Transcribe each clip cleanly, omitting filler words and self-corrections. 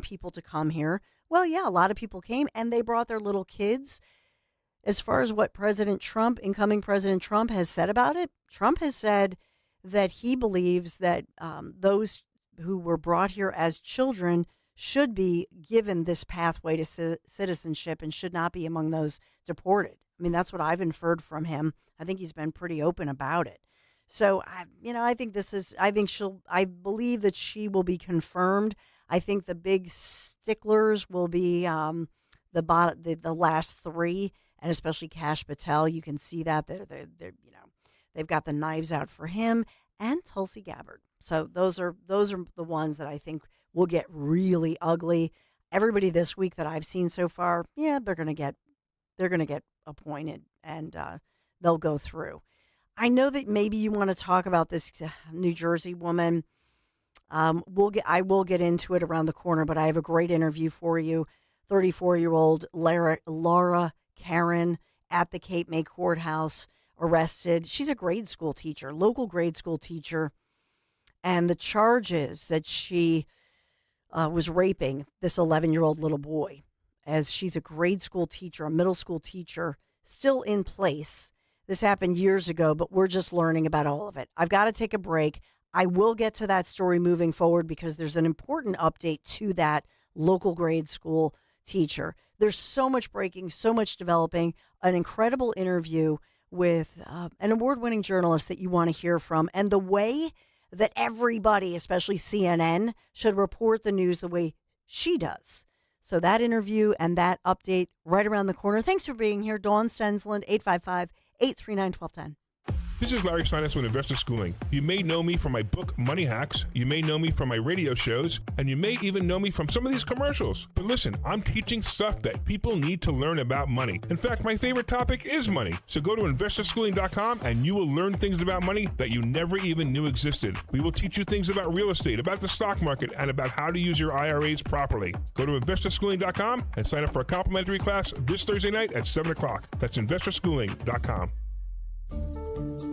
people to come here. Well, yeah, a lot of people came and they brought their little kids. As far as what incoming President Trump has said about it, Trump has said that he believes that those who were brought here as children should be given this pathway to citizenship and should not be among those deported. I mean, that's what I've inferred from him. I think he's been pretty open about it. So, I believe that she will be confirmed. I think the big sticklers will be the last three, and especially Kash Patel. You can see that they've got the knives out for him, and Tulsi Gabbard. So those are the ones that I think will get really ugly. Everybody this week that I've seen so far, yeah, they're gonna get appointed, and they'll go through. I know that maybe you want to talk about this New Jersey woman. I will get into it around the corner, but I have a great interview for you. 34-year-old Laura Karen at the Cape May courthouse, arrested. She's a grade school teacher, local grade school teacher. And the charge is that she was raping this 11-year-old little boy, as she's a grade school teacher, a middle school teacher, still in place. This happened years ago, but we're just learning about all of it. I've got to take a break. I will get to that story moving forward because there's an important update to that local grade school teacher. There's so much breaking, so much developing, an incredible interview with an award-winning journalist that you want to hear from, and the way that everybody, especially CNN, should report the news the way she does. So that interview and that update right around the corner. Thanks for being here. Dawn Stensland, 855-839-1210. This is Larry Steinitz with Investor Schooling. You may know me from my book, Money Hacks. You may know me from my radio shows. And you may even know me from some of these commercials. But listen, I'm teaching stuff that people need to learn about money. In fact, my favorite topic is money. So go to investorschooling.com and you will learn things about money that you never even knew existed. We will teach you things about real estate, about the stock market, and about how to use your IRAs properly. Go to investorschooling.com and sign up for a complimentary class this Thursday night at 7 o'clock. That's investorschooling.com.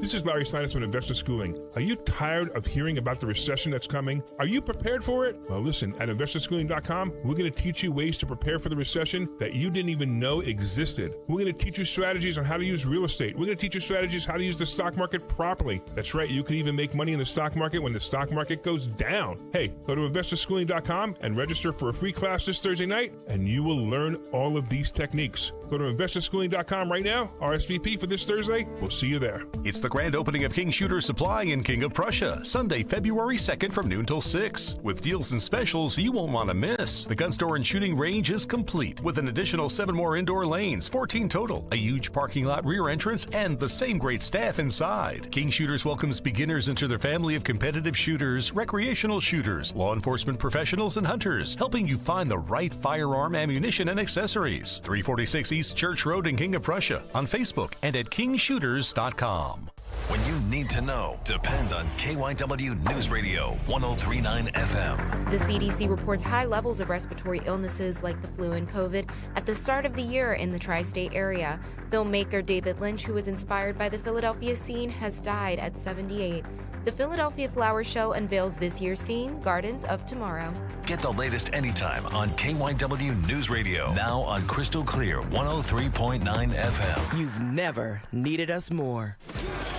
This is Larry Steinitz with Investor Schooling. Are you tired of hearing about the recession that's coming? Are you prepared for it? Well, listen, at investorschooling.com, we're going to teach you ways to prepare for the recession that you didn't even know existed. We're going to teach you strategies on how to use real estate. We're going to teach you strategies how to use the stock market properly. That's right, you can even make money in the stock market when the stock market goes down. Hey, go to investorschooling.com and register for a free class this Thursday night, and you will learn all of these techniques. Go to investorschooling.com right now, RSVP for this Thursday. We'll see you there. It's the grand opening of King Shooter Supply in King of Prussia, Sunday, February 2nd from noon till 6. With deals and specials you won't want to miss. The gun store and shooting range is complete with an additional 7 more indoor lanes, 14 total, a huge parking lot rear entrance, and the same great staff inside. King Shooters welcomes beginners into their family of competitive shooters, recreational shooters, law enforcement professionals, and hunters, helping you find the right firearm, ammunition, and accessories. 346 East Church Road in King of Prussia, on Facebook and at kingshooters.com. When you need to know, depend on KYW News Radio 1039 FM. The CDC reports high levels of respiratory illnesses like the flu and COVID at the start of the year in the tri-state area. Filmmaker David Lynch, who was inspired by the Philadelphia scene, has died at 78. The Philadelphia Flower Show unveils this year's theme, Gardens of Tomorrow. Get the latest anytime on KYW News Radio. Now on Crystal Clear 103.9 FM. You've never needed us more.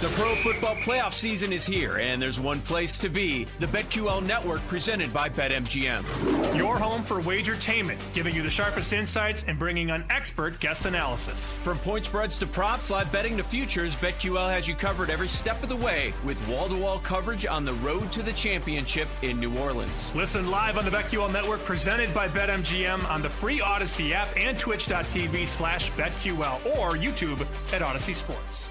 The pro football playoff season is here, and there's one place to be. The BetQL Network, presented by BetMGM. Your home for wagertainment, giving you the sharpest insights and bringing on expert guest analysis. From point spreads to props, live betting to futures, BetQL has you covered every step of the way with wall-to-wall coverage on the road to the championship in New Orleans. Listen live on the BetQL Network, presented by BetMGM, on the free Odyssey app and twitch.tv/BetQL or YouTube at Odyssey Sports.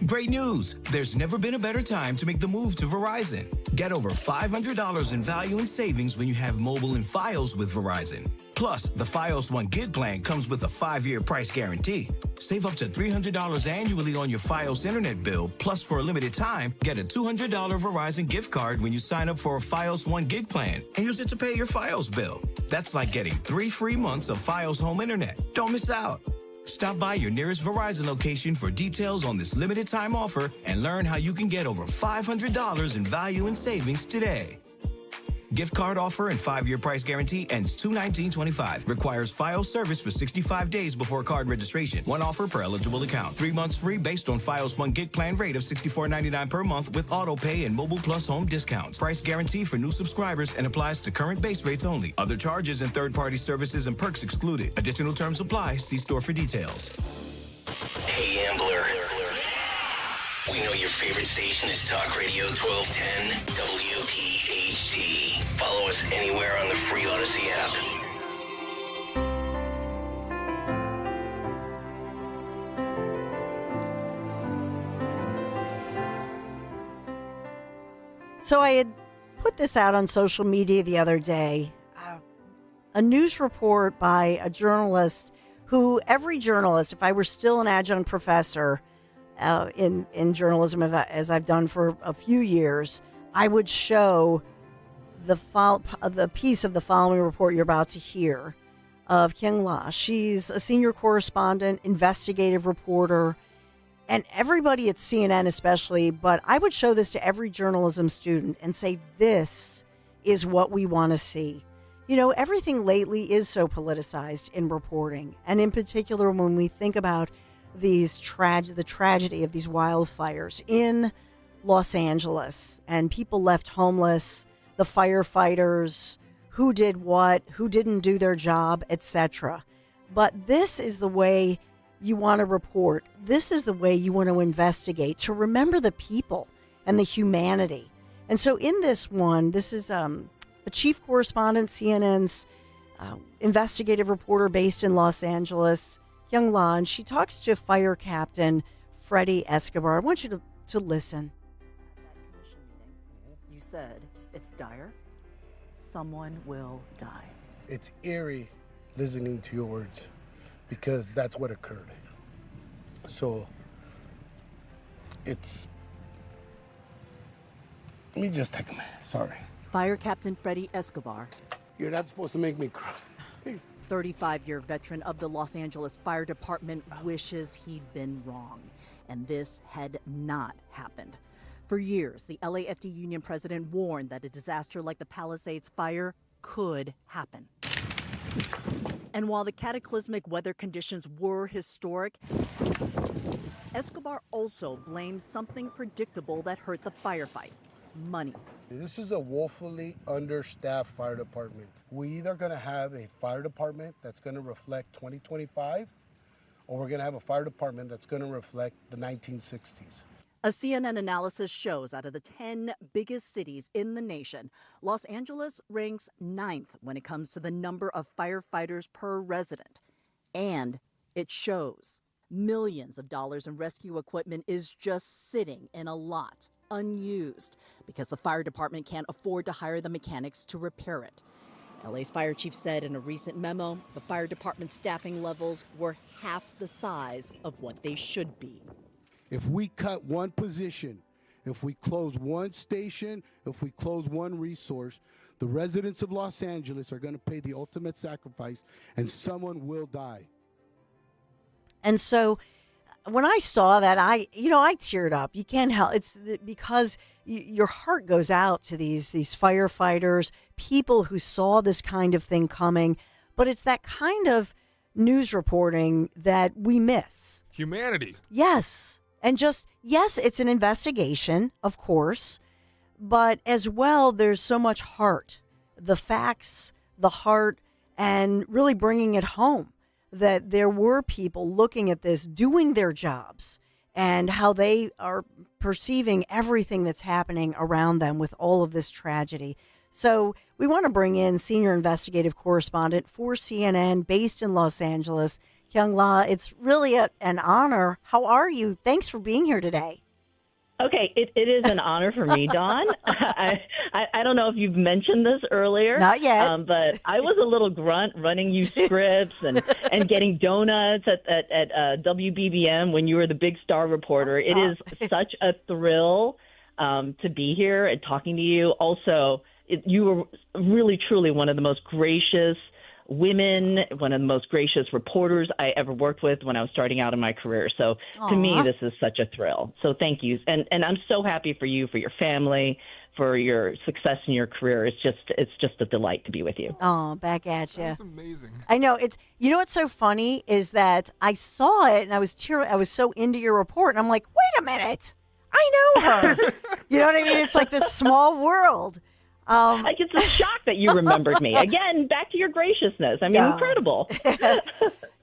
Great news! There's never been a better time to make the move to Verizon. Get over $500 in value and savings when you have mobile and Fios with Verizon. Plus, the Fios 1 gig plan comes with a 5-year price guarantee. Save up to $300 annually on your Fios internet bill. Plus, for a limited time, get a $200 Verizon gift card when you sign up for a Fios 1 gig plan and use it to pay your Fios bill. That's like getting 3 free months of Fios home internet. Don't miss out. Stop by your nearest Verizon location for details on this limited time offer and learn how you can get over $500 in value and savings today. Gift card offer and 5-year price guarantee ends 2/19/25. Requires Fios service for 65 days before card registration. One offer per eligible account. 3 months free based on Fios 1 gig plan rate of $64.99 per month with auto pay and Mobile Plus home discounts. Price guarantee for new subscribers and applies to current base rates only. Other charges and third-party services and perks excluded. Additional terms apply. See store for details. Hey, Ambler. We know your favorite station is Talk Radio 1210 WPHT. Follow us anywhere on the free Odyssey app. So I had put this out on social media the other day. A news report by a journalist who every journalist, if I were still an adjunct professor in journalism, as I've done for a few years, I would show the piece of the following report you're about to hear of Kyung La. She's a senior correspondent, investigative reporter, and everybody at CNN especially, but I would show this to every journalism student and say, this is what we want to see. You know, everything lately is so politicized in reporting, and in particular when we think about the tragedy of these wildfires in Los Angeles and people left homeless, the firefighters, who did what, who didn't do their job, etc. But this is the way you want to report. This is the way you want to investigate, to remember the people and the humanity. And so in this one, this is a chief correspondent, CNN's investigative reporter based in Los Angeles, Kyung La, and she talks to Fire Captain Freddie Escobar. I want you to listen. That commission meeting, you said it's dire. Someone will die. It's eerie listening to your words because that's what occurred. So it's... Let me just take a minute. Sorry. Fire Captain Freddie Escobar, You're not supposed to make me cry. 35-year veteran of the Los Angeles Fire Department, wishes he'd been wrong, and this had not happened. For years, the LAFD union president warned that a disaster like the Palisades fire could happen. And while the cataclysmic weather conditions were historic, Escobar also blamed something predictable that hurt the firefight: money. This is a woefully understaffed fire department. We either going to have a fire department that's going to reflect 2025, or we're going to have a fire department that's going to reflect the 1960s. A CNN analysis shows out of the 10 biggest cities in the nation, Los Angeles ranks 9th when it comes to the number of firefighters per resident. And it shows millions of dollars in rescue equipment is just sitting in a lot, unused, because the fire department can't afford to hire the mechanics to repair it. LA's fire chief said in a recent memo, the fire department staffing levels were half the size of what they should be. If we cut one position, if we close one station, if we close one resource, the residents of Los Angeles are going to pay the ultimate sacrifice, and someone will die. And so when I saw that, I teared up. You can't help. It's because your heart goes out to these firefighters, people who saw this kind of thing coming. But it's that kind of news reporting that we miss. Humanity. Yes. And yes, it's an investigation, of course. But as well, there's so much heart, the facts, the heart, and really bringing it home that there were people looking at this, doing their jobs, and how they are perceiving everything that's happening around them with all of this tragedy. So we want to bring in senior investigative correspondent for CNN based in Los Angeles, Kyung La. It's really an honor. How are you? Thanks for being here today. Okay, it is an honor for me, Dawn. I don't know if you've mentioned this earlier. Not yet. But I was a little grunt running you scripts and getting donuts at WBBM when you were the big star reporter. It is such a thrill to be here and talking to you. Also, you were really, truly one of the most gracious, women, one of the most gracious reporters I ever worked with when I was starting out in my career. So to me, this is such a thrill. So thank you. And I'm so happy for you, for your family, for your success in your career. It's just a delight to be with you. Oh, back at you. That's amazing. I know what's so funny is that I saw it and I was so into your report and I'm like, wait a minute, I know her. You know what I mean? It's like this small world. It's a shock that you remembered me. Again, back to your graciousness. I mean, incredible.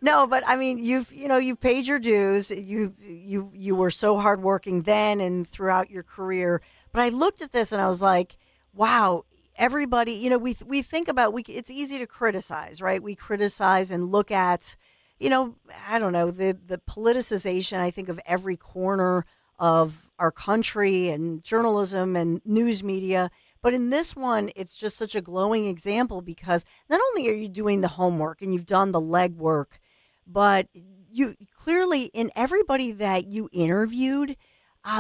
No, but I mean, you've paid your dues. You were so hardworking then and throughout your career. But I looked at this and I was like, wow, everybody, we think about, it's easy to criticize, right? We criticize and look at, I don't know, the politicization, I think, of every corner of our country and journalism and news media. But in this one, it's just such a glowing example because not only are you doing the homework and you've done the legwork, but you clearly, in everybody that you interviewed,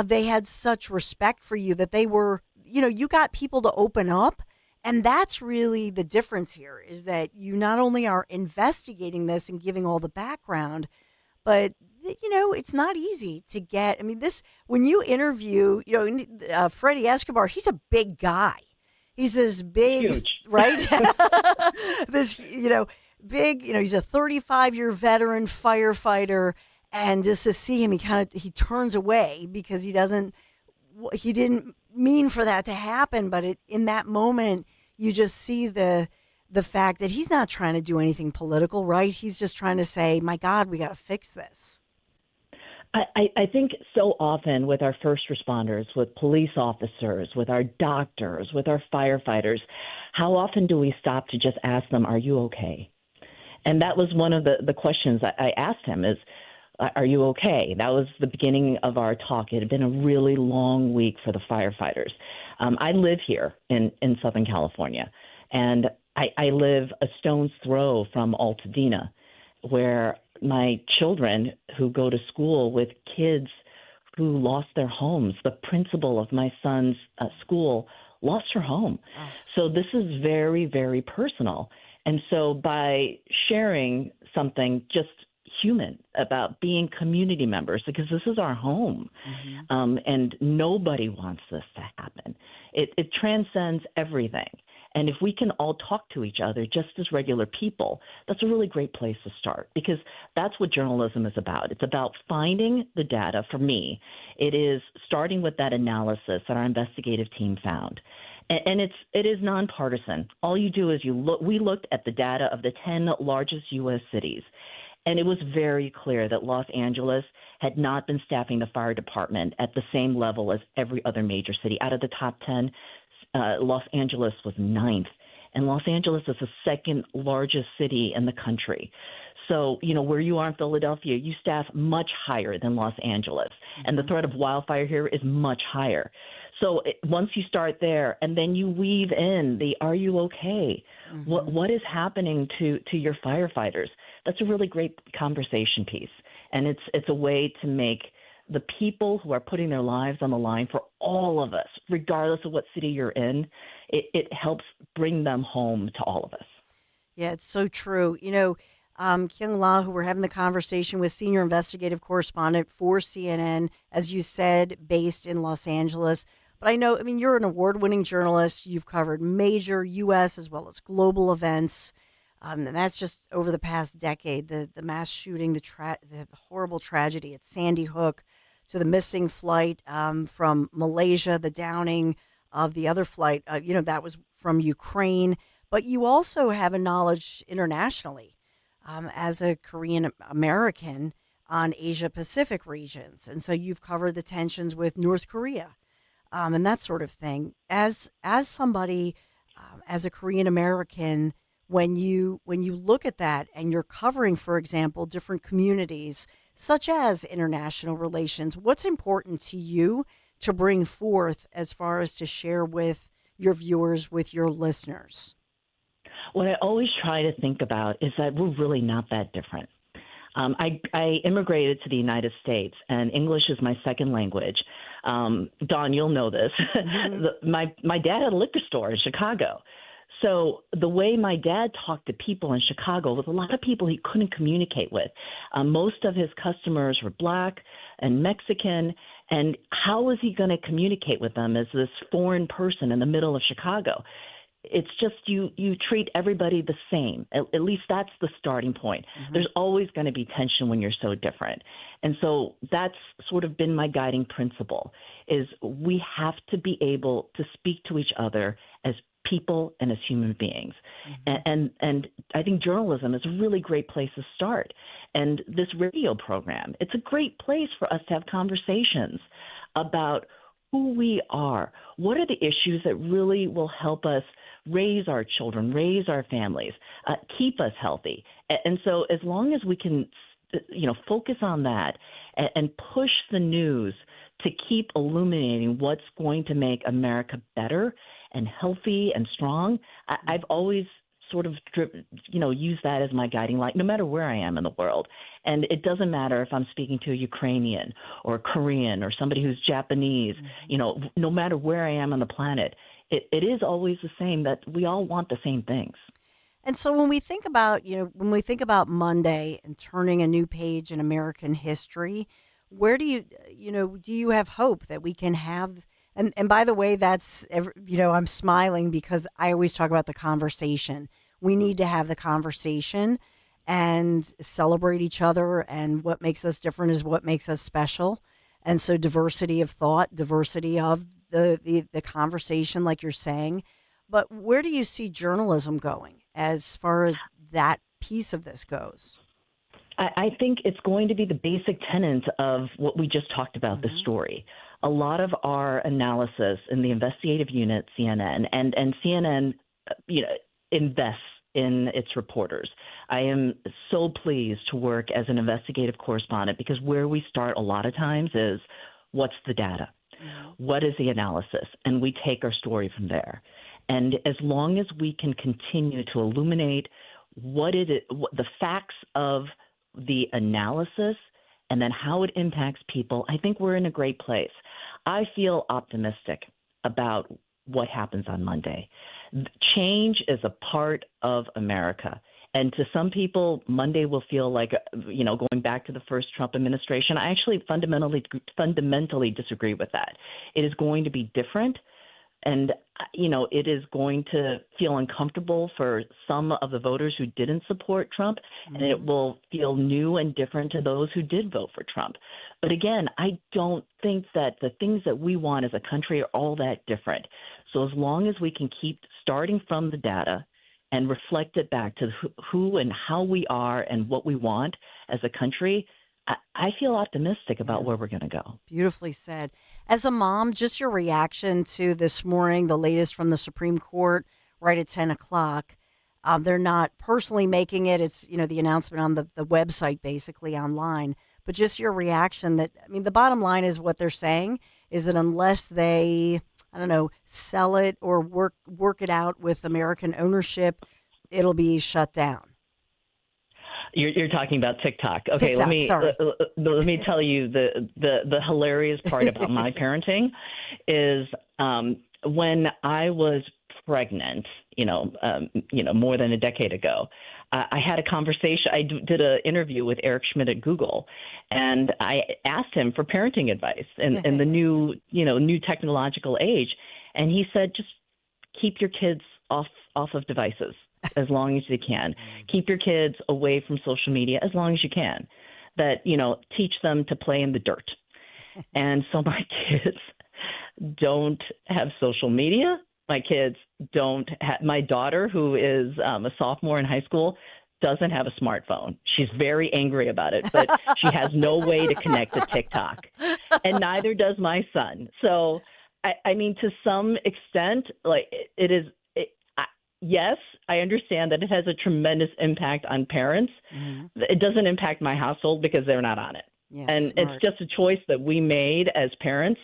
they had such respect for you that they were, you got people to open up. And that's really the difference here, is that you not only are investigating this and giving all the background, but it's not easy to get. I mean, when you interview, Freddie Escobar, he's a big guy. He's this big, huge. Right? This, big, he's a 35-year veteran firefighter. And just to see him, he turns away because he didn't mean for that to happen. But in that moment, you just see the fact that he's not trying to do anything political, right? He's just trying to say, my God, we got to fix this. I think so often with our first responders, with police officers, with our doctors, with our firefighters, how often do we stop to just ask them, are you okay? And that was one of the questions I asked him is, are you okay? That was the beginning of our talk. It had been a really long week for the firefighters. I live here in Southern California, and I live a stone's throw from Altadena, where my children who go to school with kids who lost their homes, the principal of my son's school lost her home. Oh. So this is very, very personal. And so by sharing something just human about being community members, because this is our home, and nobody wants this to happen. It transcends everything. And if we can all talk to each other just as regular people, that's a really great place to start, because that's what journalism is about. It's about finding the data. For me, it is starting with that analysis that our investigative team found. And it is nonpartisan. All you do is we looked at the data of the 10 largest U.S. cities, and it was very clear that Los Angeles had not been staffing the fire department at the same level as every other major city. Out of the top 10, Los Angeles was 9th, and Los Angeles is the second largest city in the country. So, where you are in Philadelphia, you staff much higher than Los Angeles, and the threat of wildfire here is much higher. So once you start there, and then you weave in the "Are you okay?" What is happening to your firefighters? That's a really great conversation piece, and it's a way to make the people who are putting their lives on the line for all of us, regardless of what city you're in, it helps bring them home to all of us. Yeah, it's so true. Kyung La, who we're having the conversation with, senior investigative correspondent for CNN, as you said, based in Los Angeles. But you're an award-winning journalist. You've covered major U.S. as well as global events. And that's just over the past decade, the mass shooting, the horrible tragedy at Sandy Hook, to the missing flight from Malaysia, the downing of the other flight, that was from Ukraine. But you also have a knowledge internationally as a Korean American on Asia Pacific regions. And so you've covered the tensions with North Korea and that sort of thing. As somebody, as a Korean American, when you look at that and you're covering, for example, different communities, such as international relations, what's important to you to bring forth as far as to share with your viewers, with your listeners? What I always try to think about is that we're really not that different. I immigrated to the United States, and English is my second language. Dawn, you'll know this. My dad had a liquor store in Chicago. So the way my dad talked to people in Chicago was a lot of people he couldn't communicate with. Most of his customers were Black and Mexican, and how was he going to communicate with them as this foreign person in the middle of Chicago? It's just you treat everybody the same. At least that's the starting point. There's always going to be tension when you're so different. And so that's sort of been my guiding principle, is we have to be able to speak to each other as people and as human beings. And I think journalism is a really great place to start. And this radio program, it's a great place for us to have conversations about who we are. What are the issues that really will help us raise our children, raise our families, keep us healthy? And so as long as we can, focus on that and push the news to keep illuminating what's going to make America better and healthy and strong, I've always sort of, use that as my guiding light, no matter where I am in the world. And it doesn't matter if I'm speaking to a Ukrainian or Korean or somebody who's Japanese, no matter where I am on the planet, it is always the same, that we all want the same things. And so when we think about, Monday and turning a new page in American history, where do you have hope that we can have? And by the way, that's, I'm smiling because I always talk about the conversation. We need to have the conversation and celebrate each other. And what makes us different is what makes us special. And so diversity of thought, diversity of the conversation, like you're saying. But where do you see journalism going as far as that piece of this goes? I think it's going to be the basic tenets of what we just talked about, the story. A lot of our analysis in the investigative unit, CNN, and CNN, invests in its reporters. I am so pleased to work as an investigative correspondent, because where we start a lot of times is, what's the data? What is the analysis? And we take our story from there. And as long as we can continue to illuminate what the facts of the analysis and then how it impacts people, I think we're in a great place. I feel optimistic about what happens on Monday. Change is a part of America. And to some people, Monday will feel like, going back to the first Trump administration. I actually fundamentally disagree with that. It is going to be different. And, it is going to feel uncomfortable for some of the voters who didn't support Trump, and it will feel new and different to those who did vote for Trump. But again, I don't think that the things that we want as a country are all that different. So as long as we can keep starting from the data and reflect it back to who and how we are and what we want as a country, I feel optimistic about where we're going to go. Beautifully said. As a mom, just your reaction to this morning, the latest from the Supreme Court, right at 10 o'clock. They're not personally making it. It's, the announcement on the website, basically online. But just your reaction the bottom line is what they're saying is that unless they, sell it or work it out with American ownership, it'll be shut down. You're talking about TikTok. Okay, TikTok, let me tell you the hilarious part about my parenting is when I was pregnant, more than a decade ago, I had a conversation. I did an interview with Eric Schmidt at Google, and I asked him for parenting advice in the new technological age, and he said, just keep your kids off of devices as long as you can. Keep your kids away from social media as long as you can. That, teach them to play in the dirt. And so my kids don't have social media. My kids don't have, my daughter, who is a sophomore in high school, doesn't have a smartphone. She's very angry about it, but she has no way to connect to TikTok. And neither does my son. So, to some extent, yes, I understand that it has a tremendous impact on parents. It doesn't impact my household because they're not on it. Yes, and smart. It's just a choice that we made as parents.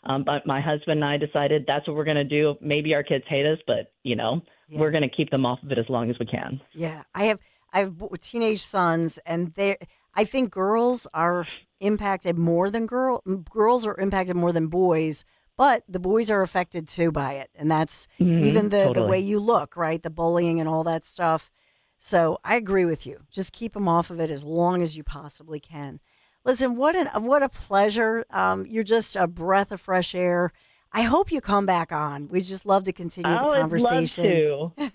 But my husband and I decided that's what we're going to do. Maybe our kids hate us, but, we're going to keep them off of it as long as we can. Yeah, I have teenage sons, and I think girls are impacted more than girls are impacted more than boys But the boys are affected too by it, and that's Mhm, even the totally. way you look, right? The bullying and all that stuff. So I agree with you. Just keep them off of it as long as you possibly can. Listen, what a pleasure. You're just a breath of fresh air. I hope you come back on. We'd just love to continue the I would love conversation. to.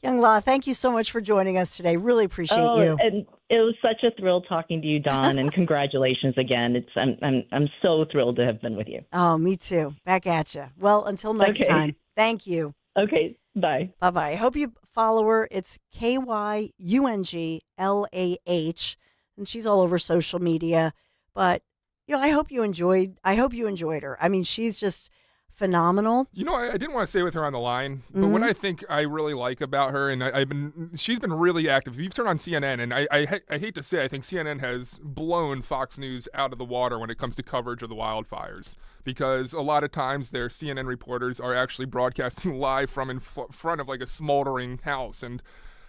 Young La, thank you so much for joining us today. Really appreciate you. And it was such a thrill talking to you, Dawn, and congratulations again. I'm so thrilled to have been with you. Oh, me too. Back at you. Well, until next Okay. time. Thank you. Okay, bye. Bye-bye. I hope you follow her. It's KYUNGLAH, and she's all over social media. But I hope you enjoyed her. I mean, she's just phenomenal. I didn't want to stay with her on the line, but what I think I really like about her, and she's been really active. You've turned on CNN, and I hate to say, I think CNN has blown Fox News out of the water when it comes to coverage of the wildfires, because a lot of times their CNN reporters are actually broadcasting live from in front of like a smoldering house, and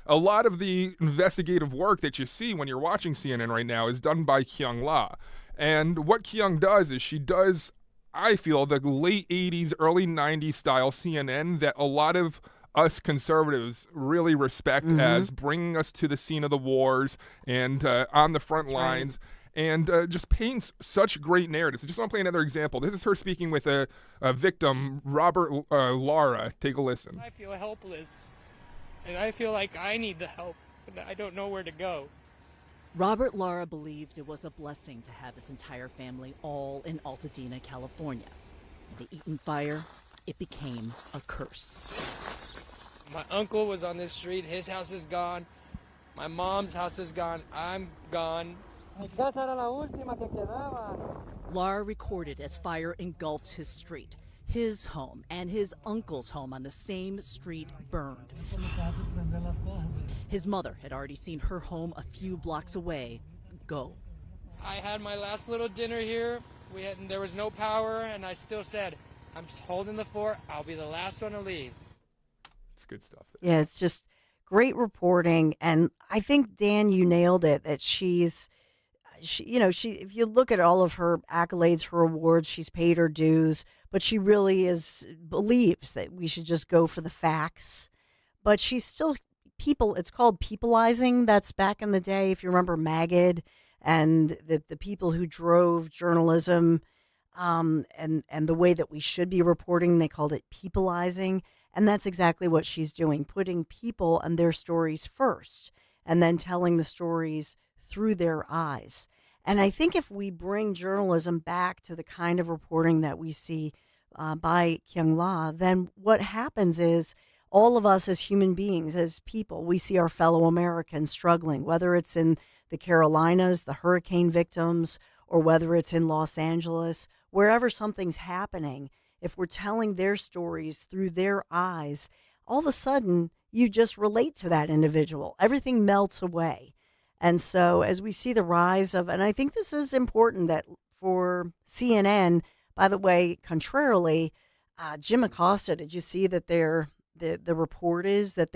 a lot of the investigative work that you see when you're watching CNN right now is done by Kyung La. And what Kyung does is she does, I feel, the late 80s, early 90s style CNN that a lot of us conservatives really respect as bringing us to the scene of the wars and on the front lines. And just paints such great narratives. I just want to play another example. This is her speaking with a victim, Robert Lara. Take a listen. I feel helpless, and I feel like I need the help, but I don't know where to go. Robert Lara believed it was a blessing to have his entire family all in Altadena, California. The Eaton fire, it became a curse. My uncle was on this street. His house is gone. My mom's house is gone. I'm gone. Lara recorded as fire engulfed his street. His home and his uncle's home on the same street burned. His mother had already seen her home a few blocks away go. I had my last little dinner here. There was no power, and I still said, I'm holding the fort. I'll be the last one to leave. It's good stuff. Yeah, it's just great reporting. And I think, Dan, you nailed it, that she, if you look at all of her accolades, her awards, she's paid her dues, but she really believes that we should just go for the facts. But she's still it's called peopleizing. That's back in the day, if you remember Magid and the people who drove journalism and the way that we should be reporting, they called it peopleizing. And that's exactly what she's doing, putting people and their stories first and then telling the stories through their eyes. And I think if we bring journalism back to the kind of reporting that we see by Kyung La, then what happens is all of us as human beings, as people, we see our fellow Americans struggling, whether it's in the Carolinas, the hurricane victims, or whether it's in Los Angeles, wherever something's happening. If we're telling their stories through their eyes, all of a sudden you just relate to that individual. Everything melts away. And so as we see the rise of, and I think this is important that for CNN, by the way, contrarily, Jim Acosta, did you see that the report is that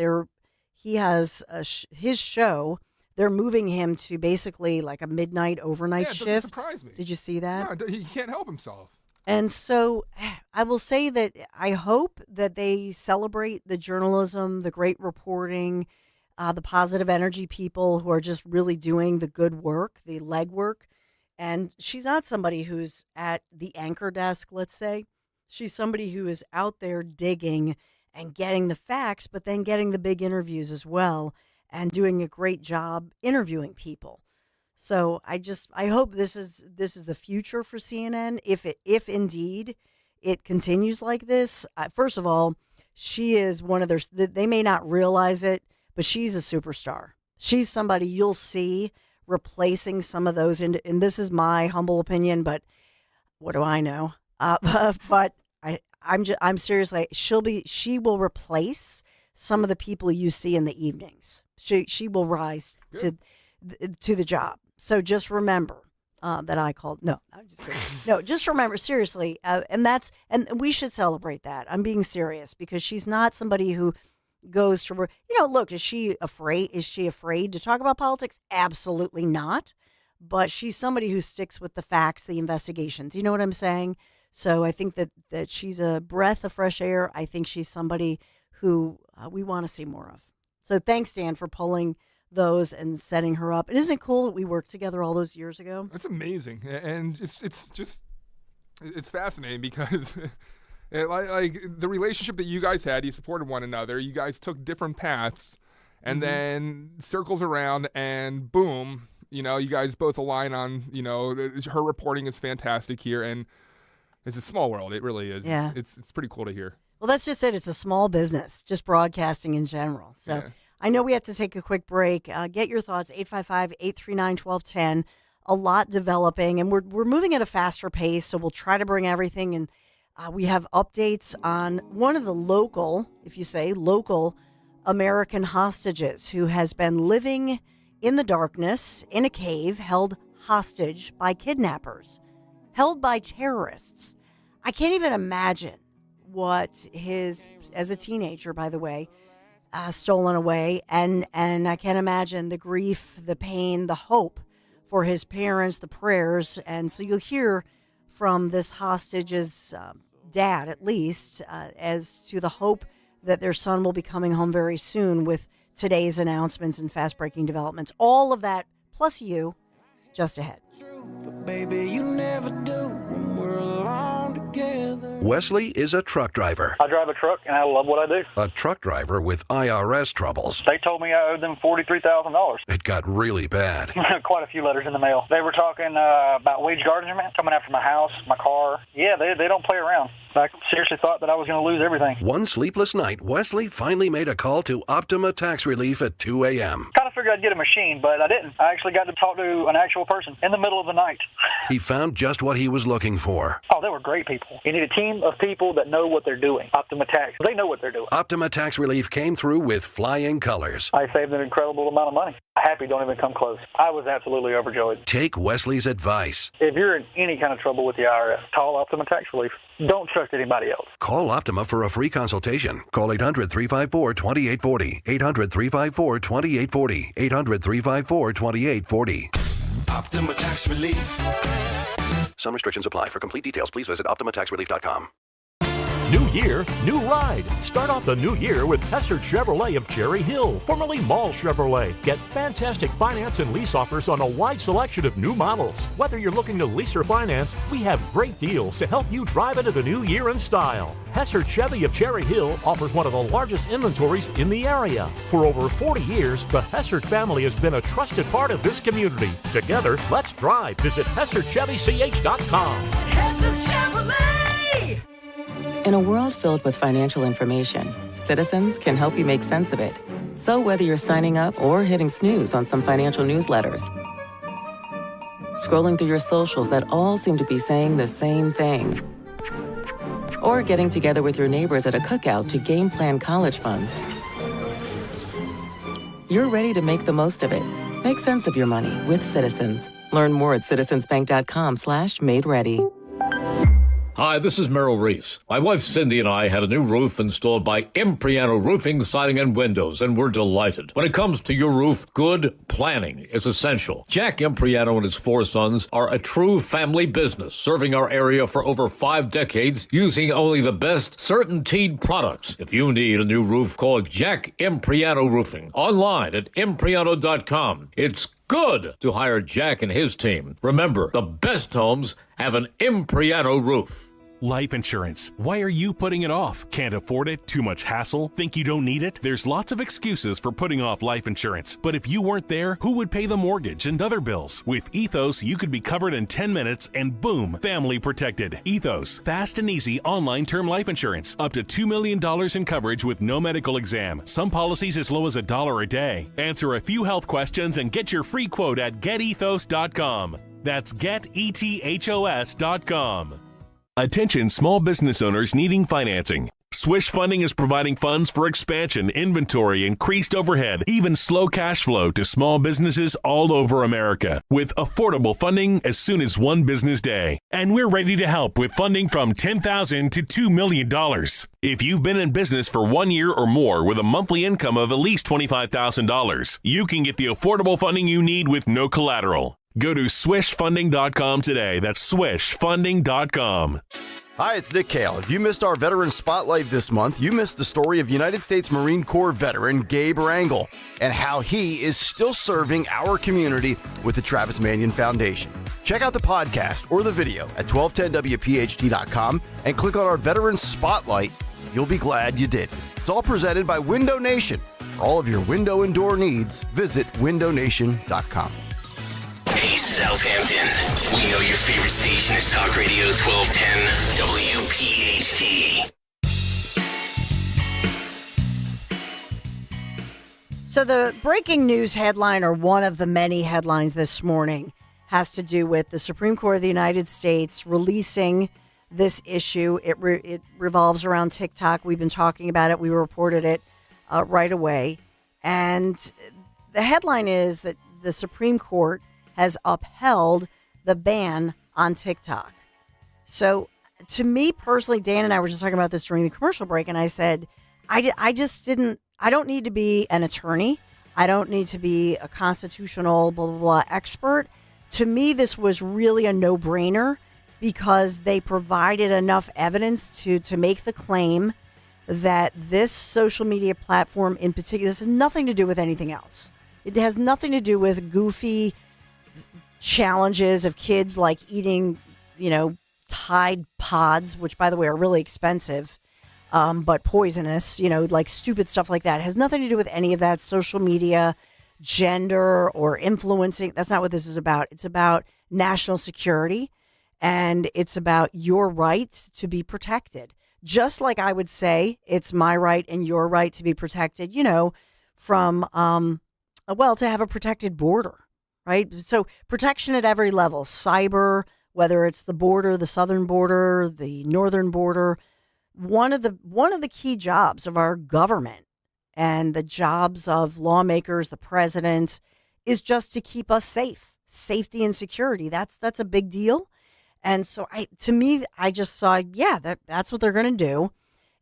he has his show, they're moving him to basically like a midnight overnight shift. Yeah, it doesn't surprise me. Did you see that? No, he can't help himself. And so I will say that I hope that they celebrate the journalism, the great reporting, the positive energy people who are just really doing the good work, the legwork. And she's not somebody who's at the anchor desk, let's say. She's somebody who is out there digging and getting the facts, but then getting the big interviews as well and doing a great job interviewing people. So I hope this is the future for CNN. If indeed it continues like this, first of all, she is one of they may not realize it, but she's a superstar. She's somebody you'll see replacing some of those. And this is my humble opinion, but what do I know? But I'm seriously, she will replace some of the people you see in the evenings. She will rise to the job. So just remember that I called. No, I'm just kidding. No, just remember, seriously. And we should celebrate that. I'm being serious because she's not somebody who goes to, look, is she afraid? Is she afraid to talk about politics? Absolutely not. But she's somebody who sticks with the facts, the investigations. You know what I'm saying? So I think that she's a breath of fresh air. I think she's somebody who we want to see more of. So thanks, Dan, for pulling those and setting her up. And isn't it cool that we worked together all those years ago? That's amazing. And it's fascinating because like the relationship that you guys had, you supported one another, you guys took different paths, and then circles around and boom, you guys both align on, her reporting is fantastic here, and it's a small world. It really is. Yeah. It's pretty cool to hear. Well, that's just it. It's a small business, just broadcasting in general. So I know we have to take a quick break. Get your thoughts, 855-839-1210. A lot developing, and we're moving at a faster pace, so we'll try to bring everything. And we have updates on one of the local American hostages who has been living in the darkness in a cave, held hostage by kidnappers, held by terrorists. I can't even imagine what as a teenager, by the way, stolen away. And I can't imagine the grief, the pain, the hope for his parents, the prayers. And so you'll hear from this hostage's dad, at least, as to the hope that their son will be coming home very soon with today's announcements and fast-breaking developments. All of that, plus you, just ahead. But baby, you never do when we're alone together. Wesley is a truck driver. I drive a truck, and I love what I do. A truck driver with IRS troubles. They told me I owed them $43,000. It got really bad. Quite a few letters in the mail. They were talking about wage garnishment, coming after my house, my car. Yeah, they don't play around. I seriously thought that I was going to lose everything. One sleepless night, Wesley finally made a call to Optima Tax Relief at 2 a.m. Kind of figured I'd get a machine, but I didn't. I actually got to talk to an actual person in the middle of the night. He found just what he was looking for. Oh, they were great people. You need a team of people that know what they're doing. Optima Tax, they know what they're doing. Optima Tax Relief came through with flying colors. I saved an incredible amount of money. Happy don't even come close. I was absolutely overjoyed. Take Wesley's advice. If you're in any kind of trouble with the IRS, call Optima Tax Relief. Don't trust anybody else. Call Optima for a free consultation. Call 800-354-2840. 800-354-2840. 800-354-2840. Optima Tax Relief. Some restrictions apply. For complete details, please visit OptimaTaxRelief.com. New year, new ride. Start off the new year with Hessert Chevrolet of Cherry Hill, formerly Mall Chevrolet. Get fantastic finance and lease offers on a wide selection of new models. Whether you're looking to lease or finance, we have great deals to help you drive into the new year in style. Hessert Chevy of Cherry Hill offers one of the largest inventories in the area. For over 40 years, the Hessert family has been a trusted part of this community. Together, let's drive. Visit HessertChevyCH.com. Hessert Chevrolet! In a world filled with financial information, Citizens can help you make sense of it. So whether you're signing up or hitting snooze on some financial newsletters, scrolling through your socials that all seem to be saying the same thing, or getting together with your neighbors at a cookout to game plan college funds, you're ready to make the most of it. Make sense of your money with Citizens. Learn more at citizensbank.com/made-ready. Hi, this is Merrill Reese. My wife Cindy and I had a new roof installed by Impriano Roofing, Siding, and Windows, and we're delighted. When it comes to your roof, good planning is essential. Jack Impriano and his 4 sons are a true family business, serving our area for over 5 decades, using only the best CertainTeed products. If you need a new roof, call Jack Impriano Roofing. Online at Impriano.com. It's good to hire Jack and his team. Remember, the best homes have an Impriano roof. Life insurance. Why are you putting it off? Can't afford it? Too much hassle? Think you don't need it? There's lots of excuses for putting off life insurance. But if you weren't there, who would pay the mortgage and other bills? With Ethos, you could be covered in 10 minutes and boom, family protected. Ethos, fast and easy online term life insurance. Up to $2 million in coverage with no medical exam. Some policies as low as $1 a day. Answer a few health questions and get your free quote at getethos.com. That's getethos.com. Attention small business owners needing financing. Swish Funding is providing funds for expansion, inventory, increased overhead, even slow cash flow to small businesses all over America with affordable funding as soon as 1 business day. And we're ready to help with funding from $10,000 to $2 million. If you've been in business for 1 year or more with a monthly income of at least $25,000, you can get the affordable funding you need with no collateral. Go to swishfunding.com today. That's swishfunding.com. Hi, it's Nick Cale. If you missed our Veteran Spotlight this month, you missed the story of United States Marine Corps veteran Gabe Rangel and how he is still serving our community with the Travis Manion Foundation. Check out the podcast or the video at 1210WPHT.com and click on our Veteran Spotlight. You'll be glad you did. It's all presented by Window Nation. For all of your window and door needs, visit windownation.com. Hey, Southampton. We know your favorite station is Talk Radio 1210 WPHT. So the breaking news headline, or one of the many headlines this morning, has to do with the Supreme Court of the United States releasing this issue. It revolves around TikTok. We've been talking about it. We reported it right away. And the headline is that the Supreme Court has upheld the ban on TikTok. So to me personally, Dan and I were just talking about this during the commercial break, and I said, I don't need to be an attorney. I don't need to be a constitutional blah, blah, blah expert. To me, this was really a no-brainer because they provided enough evidence to make the claim that this social media platform in particular, this has nothing to do with anything else. It has nothing to do with goofy challenges of kids like eating, Tide Pods, which by the way are really expensive, but poisonous, like stupid stuff like that. It has nothing to do with any of that social media, gender, or influencing. That's not what this is about. It's about national security, and it's about your right to be protected. Just like I would say it's my right and your right to be protected, from, to have a protected border. Right. So protection at every level, cyber, whether it's the border, the southern border, the northern border. One of the key jobs of our government and the jobs of lawmakers, the president, is just to keep us safe, safety and security. That's a big deal. And so I just saw, that's what they're going to do.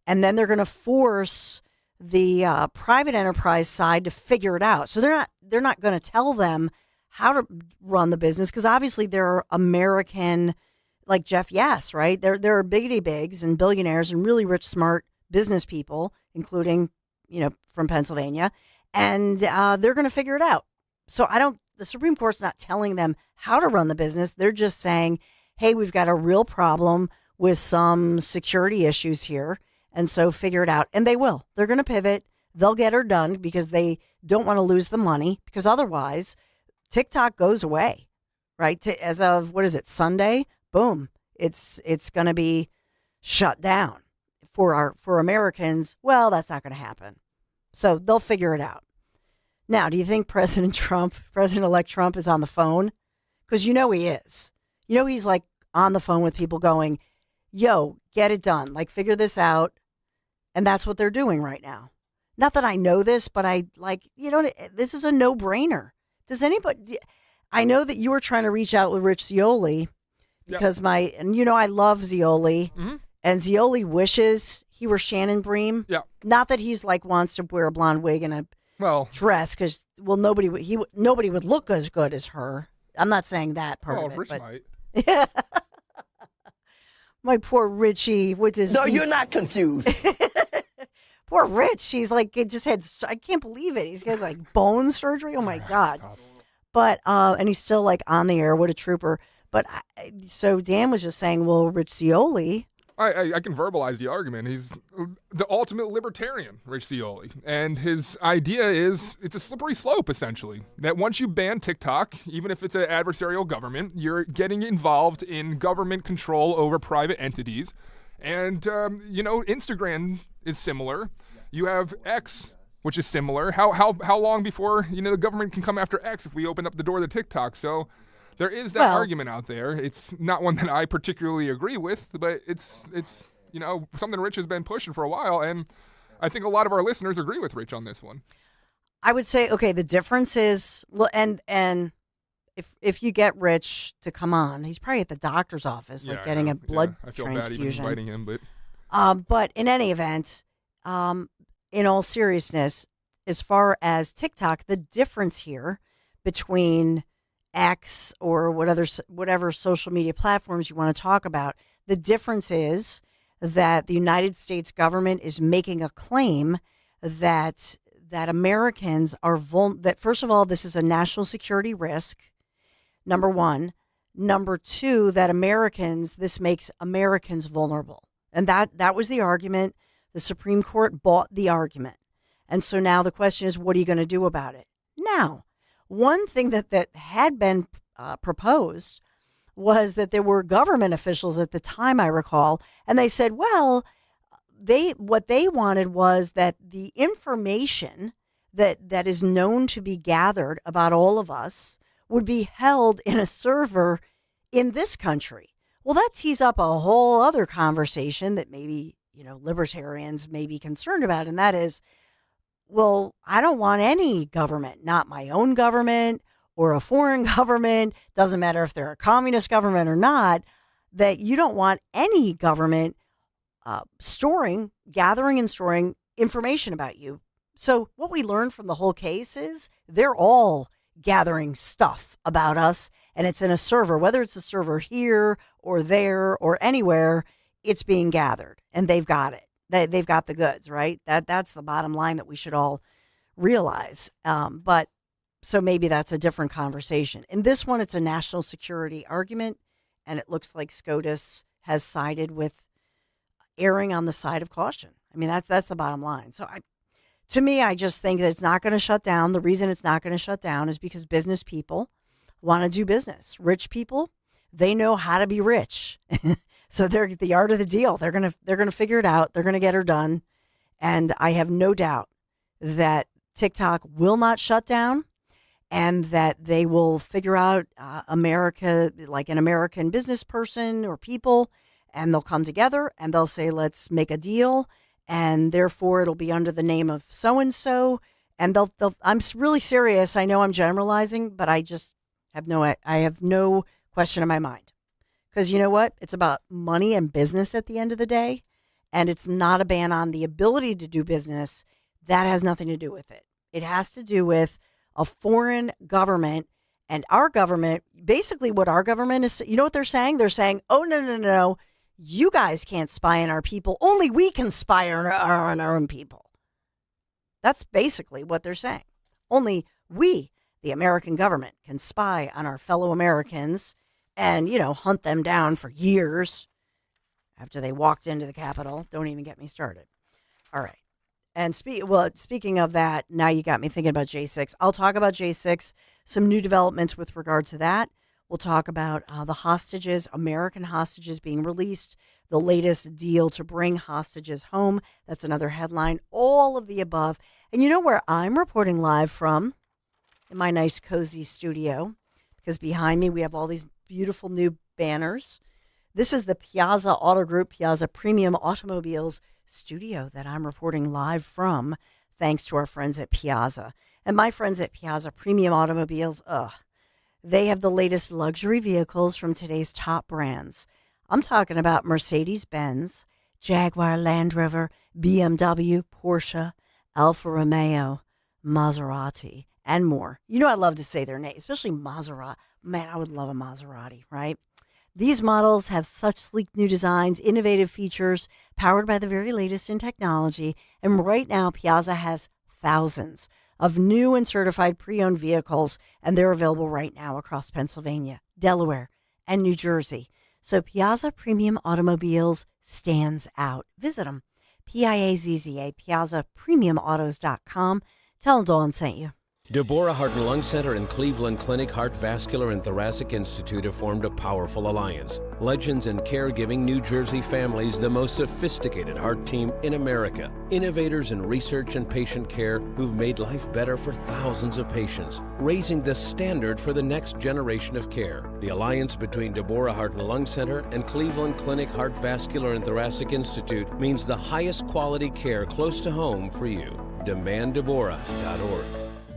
And then they're going to force the private enterprise side to figure it out. So they're not going to tell them how to run the business, because obviously there are American, like Jeff Yass, right? There are biggity bigs and billionaires and really rich, smart business people, including, from Pennsylvania, and they're going to figure it out. So the Supreme Court's not telling them how to run the business. They're just saying, hey, we've got a real problem with some security issues here, and so figure it out. And they will. They're going to pivot. They'll get her done because they don't want to lose the money, because otherwise TikTok goes away, right? As of, Sunday? Boom. It's going to be shut down for Americans. Well, that's not going to happen. So they'll figure it out. Now, do you think President-elect Trump is on the phone? Because he is. He's like on the phone with people going, yo, get it done. Like, figure this out. And that's what they're doing right now. Not that I know this, but this is a no-brainer. Does anybody? I know that you were trying to reach out with Rich Zeoli because I love Zeoli, and Zeoli wishes he were Shannon Bream. Yeah. Not that he's wants to wear a blonde wig and a dress, because nobody would look as good as her. I'm not saying that part of it. Rich might. Yeah. My poor Richie with his. No, you're not confused. Poor Rich, he's just had, I can't believe it. He's got bone surgery. Oh my God. But, and he's still on the air. What a trooper. But so Dan was just saying, well, Rich Zeoli. I can verbalize the argument. He's the ultimate libertarian, Rich Zeoli. And his idea is it's a slippery slope, essentially. That once you ban TikTok, even if it's an adversarial government, you're getting involved in government control over private entities. And, Instagram is similar. You have X, which is similar. How long before, the government can come after X if we open up the door to TikTok? So there is that argument out there. It's not one that I particularly agree with, but it's something Rich has been pushing for a while. And I think a lot of our listeners agree with Rich on this one. I would say, okay, the difference is, well, and if you get Rich to come on, he's probably at the doctor's office, getting a blood transfusion. I feel bad even inviting him, but. But in any event, in all seriousness, as far as TikTok, the difference here between X or whatever social media platforms you want to talk about, The difference is that the United States government is making a claim that Americans are that first of all, this is a national security risk. Number one. Number two, that this makes Americans vulnerable. And that was the argument. The Supreme Court bought the argument. And so now the question is, what are you going to do about it? Now, one thing that had been proposed was that there were government officials at the time, I recall, and they said, well, what they wanted was that the information that is known to be gathered about all of us would be held in a server in this country. Well, that tees up a whole other conversation that maybe, libertarians may be concerned about, and that is, well, I don't want any government, not my own government or a foreign government, doesn't matter if they're a communist government or not, that you don't want any government gathering and storing information about you. So what we learned from the whole case is they're all gathering stuff about us, and it's in a server, whether it's a server here or there or anywhere, it's being gathered, and they've got it. They've got the goods, right? That's the bottom line that we should all realize. But so maybe that's a different conversation. In this one, it's a national security argument, and it looks like SCOTUS has sided with erring on the side of caution. I mean, that's the bottom line. So to me, I just think that it's not going to shut down. The reason it's not going to shut down is because business people want to do business. Rich people, they know how to be rich. So they're the art of the deal. They're going to figure it out. They're going to get her done. And I have no doubt that TikTok will not shut down and that they will figure out America, like an American business person or people, and they'll come together and they'll say, let's make a deal. And therefore it'll be under the name of so-and-so. And I'm really serious. I know I'm generalizing, but I just have no question in my mind. Because you know what? It's about money and business at the end of the day. And it's not a ban on the ability to do business. That has nothing to do with it. It has to do with a foreign government and our government. Basically what our government is, you know what they're saying? They're saying, oh, no. You guys can't spy on our people. Only we can spy on our own people. That's basically what they're saying. Only we, the American government, can spy on our fellow Americans and, hunt them down for years after they walked into the Capitol. Don't even get me started. All right. And speaking of that, now you got me thinking about J6. I'll talk about J6, some new developments with regard to that. We'll talk about the hostages, American hostages being released, the latest deal to bring hostages home. That's another headline, all of the above. And you know where I'm reporting live from? In my nice, cozy studio, because behind me we have all these beautiful new banners. This is the Piazza Auto Group, Piazza Premium Automobiles studio that I'm reporting live from, thanks to our friends at Piazza. And my friends at Piazza Premium Automobiles, they have the latest luxury vehicles from today's top brands. I'm talking about Mercedes-Benz, Jaguar Land Rover, BMW, Porsche, Alfa Romeo, Maserati, and more. I love to say their name, especially Maserati. Man, I would love a Maserati, right? These models have such sleek new designs, innovative features, powered by the very latest in technology. And right now, Piazza has thousands of new and certified pre-owned vehicles, and they're available right now across Pennsylvania, Delaware, and New Jersey. So Piazza Premium Automobiles stands out. Visit them. Piazza, PiazzaPremiumAutos.com. Tell them Dawn sent you. Deborah Heart and Lung Center and Cleveland Clinic Heart Vascular and Thoracic Institute have formed a powerful alliance. Legends in caregiving New Jersey families, the most sophisticated heart team in America. Innovators in research and patient care who've made life better for thousands of patients, raising the standard for the next generation of care. The alliance between Deborah Heart and Lung Center and Cleveland Clinic Heart Vascular and Thoracic Institute means the highest quality care close to home for you. DemandDeborah.org.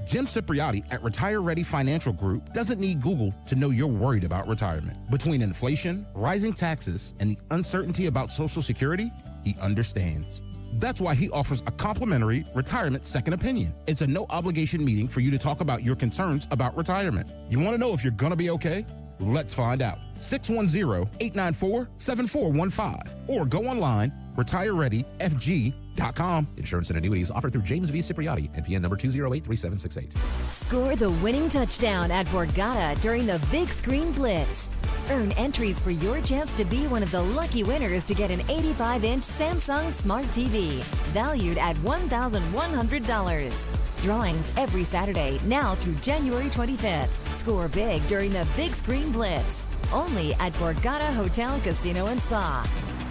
Jim Cipriotti at Retire Ready Financial Group doesn't need Google to know you're worried about retirement. Between inflation, rising taxes, and the uncertainty about Social Security, he understands. That's why he offers a complimentary retirement second opinion. It's a no-obligation meeting for you to talk about your concerns about retirement. You want to know if you're going to be okay? Let's find out. 610-894-7415 or go online, retirereadyfg.com. Insurance and annuities offered through James V. Cipriani, NPN number 2083768. Score the winning touchdown at Borgata during the Big Screen Blitz. Earn entries for your chance to be one of the lucky winners to get an 85-inch Samsung Smart TV, valued at $1,100. Drawings every Saturday, now through January 25th. Score big during the Big Screen Blitz. Only at Borgata Hotel, Casino and Spa.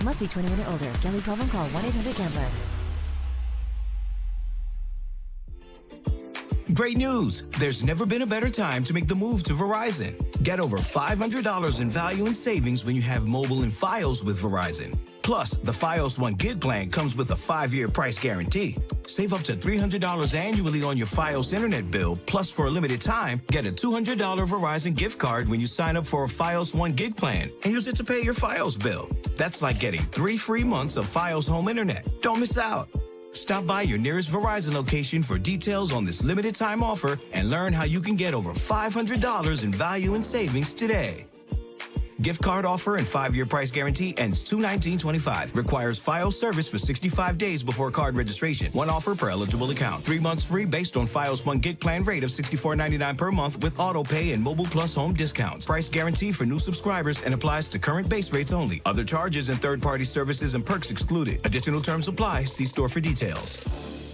Must be 21 or older. Gambling problem? Call 1-800-GAMBLER. Great news! There's never been a better time to make the move to Verizon. Get over $500 in value and savings when you have mobile and Fios with Verizon. Plus, the Fios One Gig plan comes with a 5-year price guarantee. Save up to $300 annually on your Fios internet bill. Plus, for a limited time, get a $200 Verizon gift card when you sign up for a Fios One Gig plan and use it to pay your Fios bill. That's like getting 3 free months of Fios home internet. Don't miss out. Stop by your nearest Verizon location for details on this limited time offer and learn how you can get over $500 in value and savings today. Gift card offer and 5-year price guarantee ends 2/19/25. Requires Fios service for 65 days before card registration. One offer per eligible account. 3 months free based on Fios One Gig plan rate of $64.99 per month with auto pay and mobile plus home discounts. Price guarantee for new subscribers and applies to current base rates only. Other charges and third-party services and perks excluded. Additional terms apply. See store for details.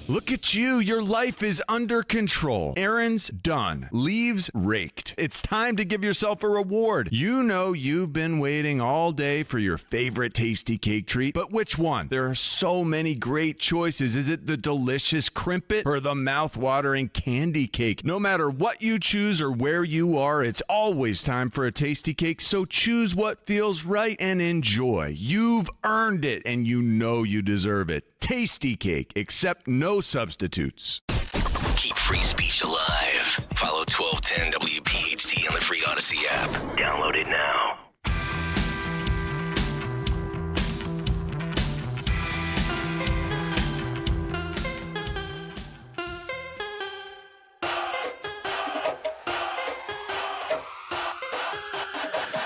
Look at you. Your life is under control. Errands done. Leaves raked. It's time to give yourself a reward. You know you've been waiting all day for your favorite tasty cake treat, but which one? There are so many great choices. Is it the delicious Crimpet or the mouth-watering candy cake? No matter what you choose or where you are, it's always time for a tasty cake, so choose what feels right and enjoy. You've earned it, and you know you deserve it. Tasty cake, except no substitutes. Keep free speech alive. Follow 1210 WPHT on the free Odyssey app. Download it now.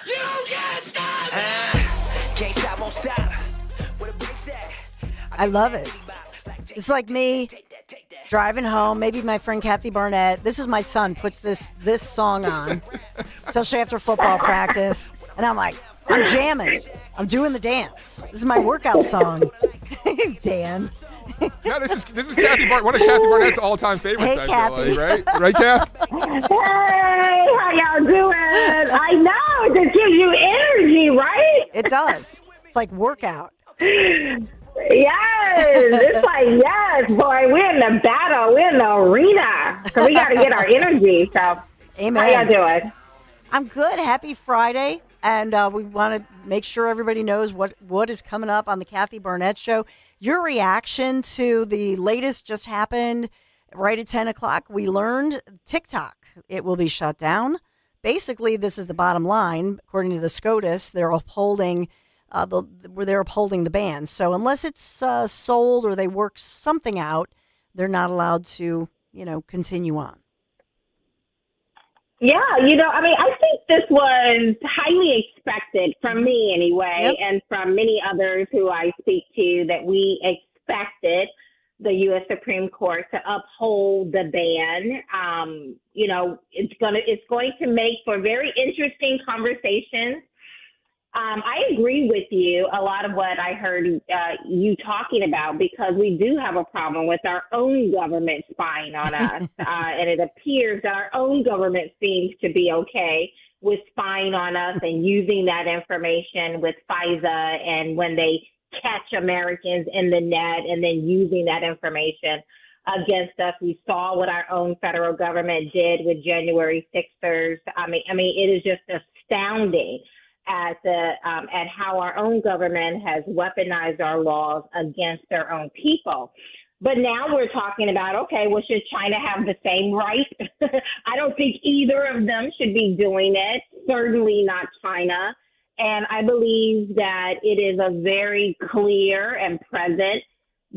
You can't stop! Can't stop, won't stop. I love it. It's like me driving home. Maybe my friend Kathy Barnett. This is my son puts this song on, especially after football practice, and I'm like, I'm jamming. I'm doing the dance. This is my workout song. Dan. No, this is Kathy one of Kathy Barnett's all-time favorites. Hey, I Kathy. feel like, right, Kath? Hey, how y'all doing? I know, it just gives you energy, right? It does. It's like workout. Yes, it's like, yes, boy, we're in the battle, we're in the arena, so we got to get our energy, so Amen. How y'all doing? I'm good. Happy Friday, and we want to make sure everybody knows what is coming up on the Kathy Barnett Show. Your reaction to the latest just happened right at 10 o'clock. We learned TikTok. It will be shut down. Basically, this is the bottom line. According to the SCOTUS, they're upholding the ban. So unless it's sold or they work something out, they're not allowed to, continue on. Yeah, I think this was highly expected from me anyway, and from many others who I speak to, that we expected the U.S. Supreme Court to uphold the ban. It's going to make for very interesting conversations. I agree with you, a lot of what I heard you talking about, because we do have a problem with our own government spying on us. And it appears that our own government seems to be okay with spying on us and using that information with FISA, and when they catch Americans in the net and then using that information against us. We saw what our own federal government did with January 6ers. I mean, it is just astounding at how our own government has weaponized our laws against their own people. But now we're talking about, okay, well, should China have the same right? I don't think either of them should be doing it, certainly not China. And I believe that it is a very clear and present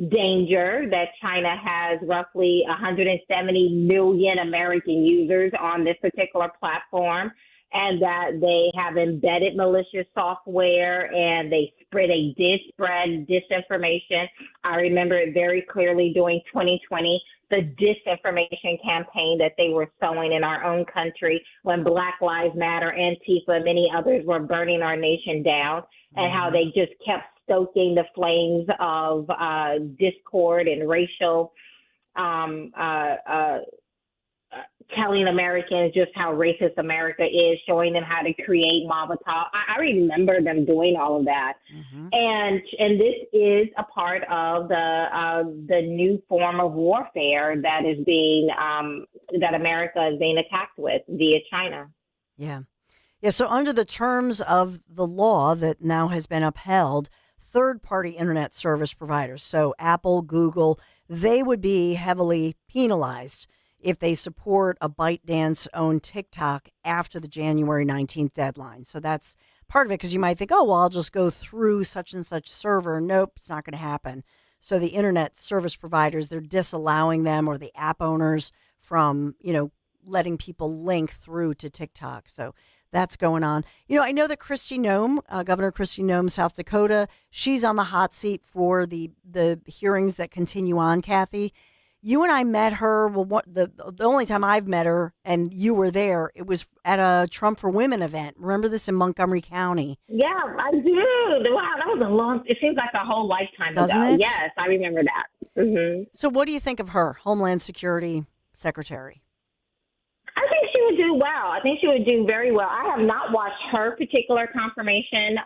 danger that China has roughly 170 million American users on this particular platform. and that they have embedded malicious software and they did spread disinformation. I remember it very clearly during 2020, the disinformation campaign that they were sowing in our own country when Black Lives Matter, Antifa, and many others were burning our nation down, and how they just kept stoking the flames of discord and racial telling Americans just how racist America is, showing them how to create Molotov. I remember them doing all of that. And this is a part of the new form of warfare that is being that America is being attacked with via China. Yeah. Yeah. So under the terms of the law that now has been upheld, third-party internet service providers, so Apple, Google, they would be heavily penalized if they support a ByteDance-owned TikTok after the January 19th deadline. So that's part of it, because you might think, oh, well, I'll just go through such and such server. Nope, it's not going to happen. So the internet service providers, they're disallowing them, or the app owners, from, letting people link through to TikTok. So that's going on. I know that Kristi Noem, Governor Kristi Noem, South Dakota, she's on the hot seat for the hearings that continue on, Kathy. You and I met her, the only time I've met her, and you were there, it was at a Trump for Women event. Remember this in Montgomery County? Yeah, I do. Wow, that was it seems like a whole lifetime Doesn't ago. it? Yes, I remember that. Mm-hmm. So what do you think of her, Homeland Security Secretary? I think she would do well. I think she would do very well. I have not watched her particular confirmation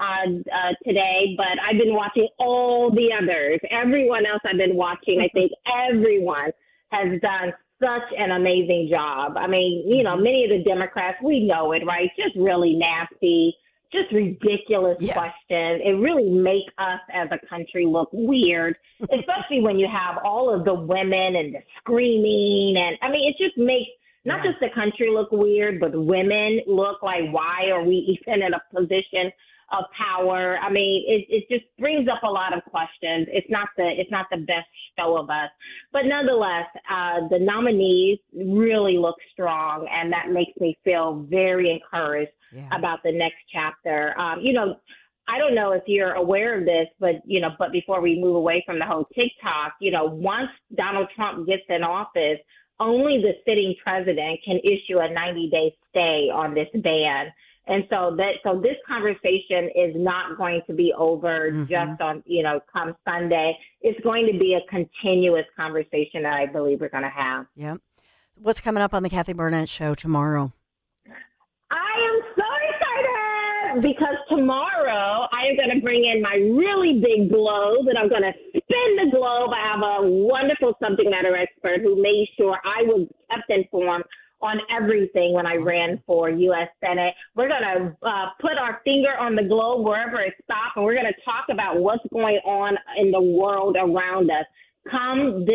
today, but I've been watching all the others. Everyone else I've been watching, I think everyone has done such an amazing job. I mean, many of the Democrats, we know it, right? Just really nasty, just ridiculous questions. It really makes us as a country look weird, especially when you have all of the women and the screaming. And I mean, it just makes not just the country look weird, but women look like, why are we even in a position of power? I mean, it just brings up a lot of questions. It's not the best show of us, but nonetheless, the nominees really look strong, and that makes me feel very encouraged about the next chapter. I don't know if you're aware of this, but before we move away from the whole TikTok, once Donald Trump gets in office, only the sitting president can issue a 90-day stay on this ban. And so this conversation is not going to be over just on, come Sunday. It's going to be a continuous conversation that I believe we're going to have. Yep. What's coming up on the Kathy Burnett Show tomorrow? I am so excited because tomorrow I am going to bring in my really big globe, and I'm going to spin the globe. I have a wonderful subject matter expert who made sure I was kept informed on everything when I ran for U.S. Senate. We're going to put our finger on the globe wherever it stops, and we're going to talk about what's going on in the world around us. Come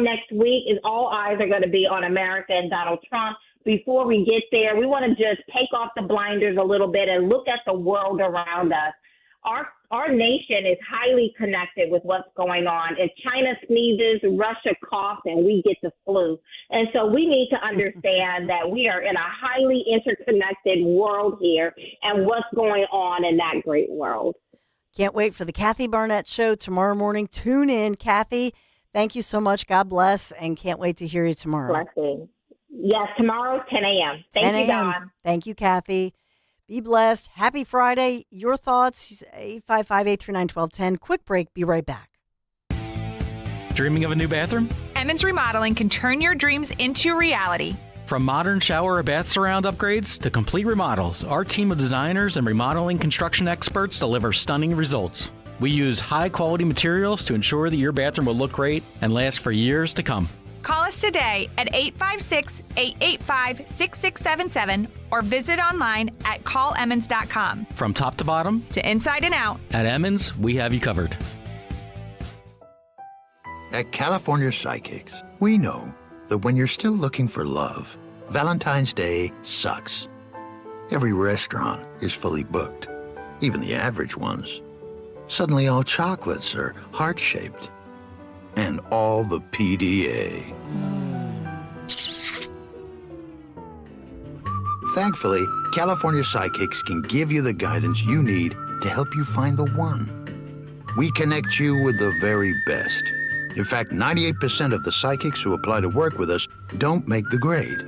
next week, all eyes are going to be on America and Donald Trump. Before we get there, we want to just take off the blinders a little bit and look at the world around us. Our nation is highly connected with what's going on. If China sneezes, Russia coughs, and we get the flu. And so we need to understand that we are in a highly interconnected world here, and what's going on in that great world. Can't wait for the Kathy Barnett Show tomorrow morning. Tune in, Kathy. Thank you so much. God bless, and can't wait to hear you tomorrow. Blessing. Yes, tomorrow, 10 a.m. Thank you, Don. Thank you, Kathy. Be blessed. Happy Friday. Your thoughts, 855-839-1210. Quick break. Be right back. Dreaming of a new bathroom? Emmons Remodeling can turn your dreams into reality. From modern shower or bath surround upgrades to complete remodels, our team of designers and remodeling construction experts deliver stunning results. We use high-quality materials to ensure that your bathroom will look great and last for years to come. Call us today at 856-885-6677 or visit online at callemmons.com. From top to bottom, to inside and out, at Emmons, we have you covered. At California Psychics, we know that when you're still looking for love, Valentine's Day sucks. Every restaurant is fully booked, even the average ones. Suddenly all chocolates are heart-shaped. And all the PDA. Thankfully, California Psychics can give you the guidance you need to help you find the one. We connect you with the very best. In fact, 98% of the psychics who apply to work with us don't make the grade.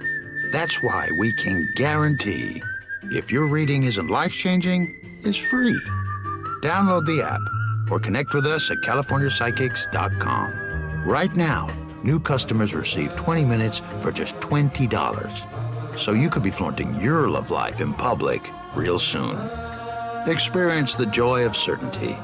That's why we can guarantee if your reading isn't life-changing, it's free. Download the app or connect with us at CaliforniaPsychics.com. Right now, new customers receive 20 minutes for just $20. So you could be flaunting your love life in public real soon. Experience the joy of certainty.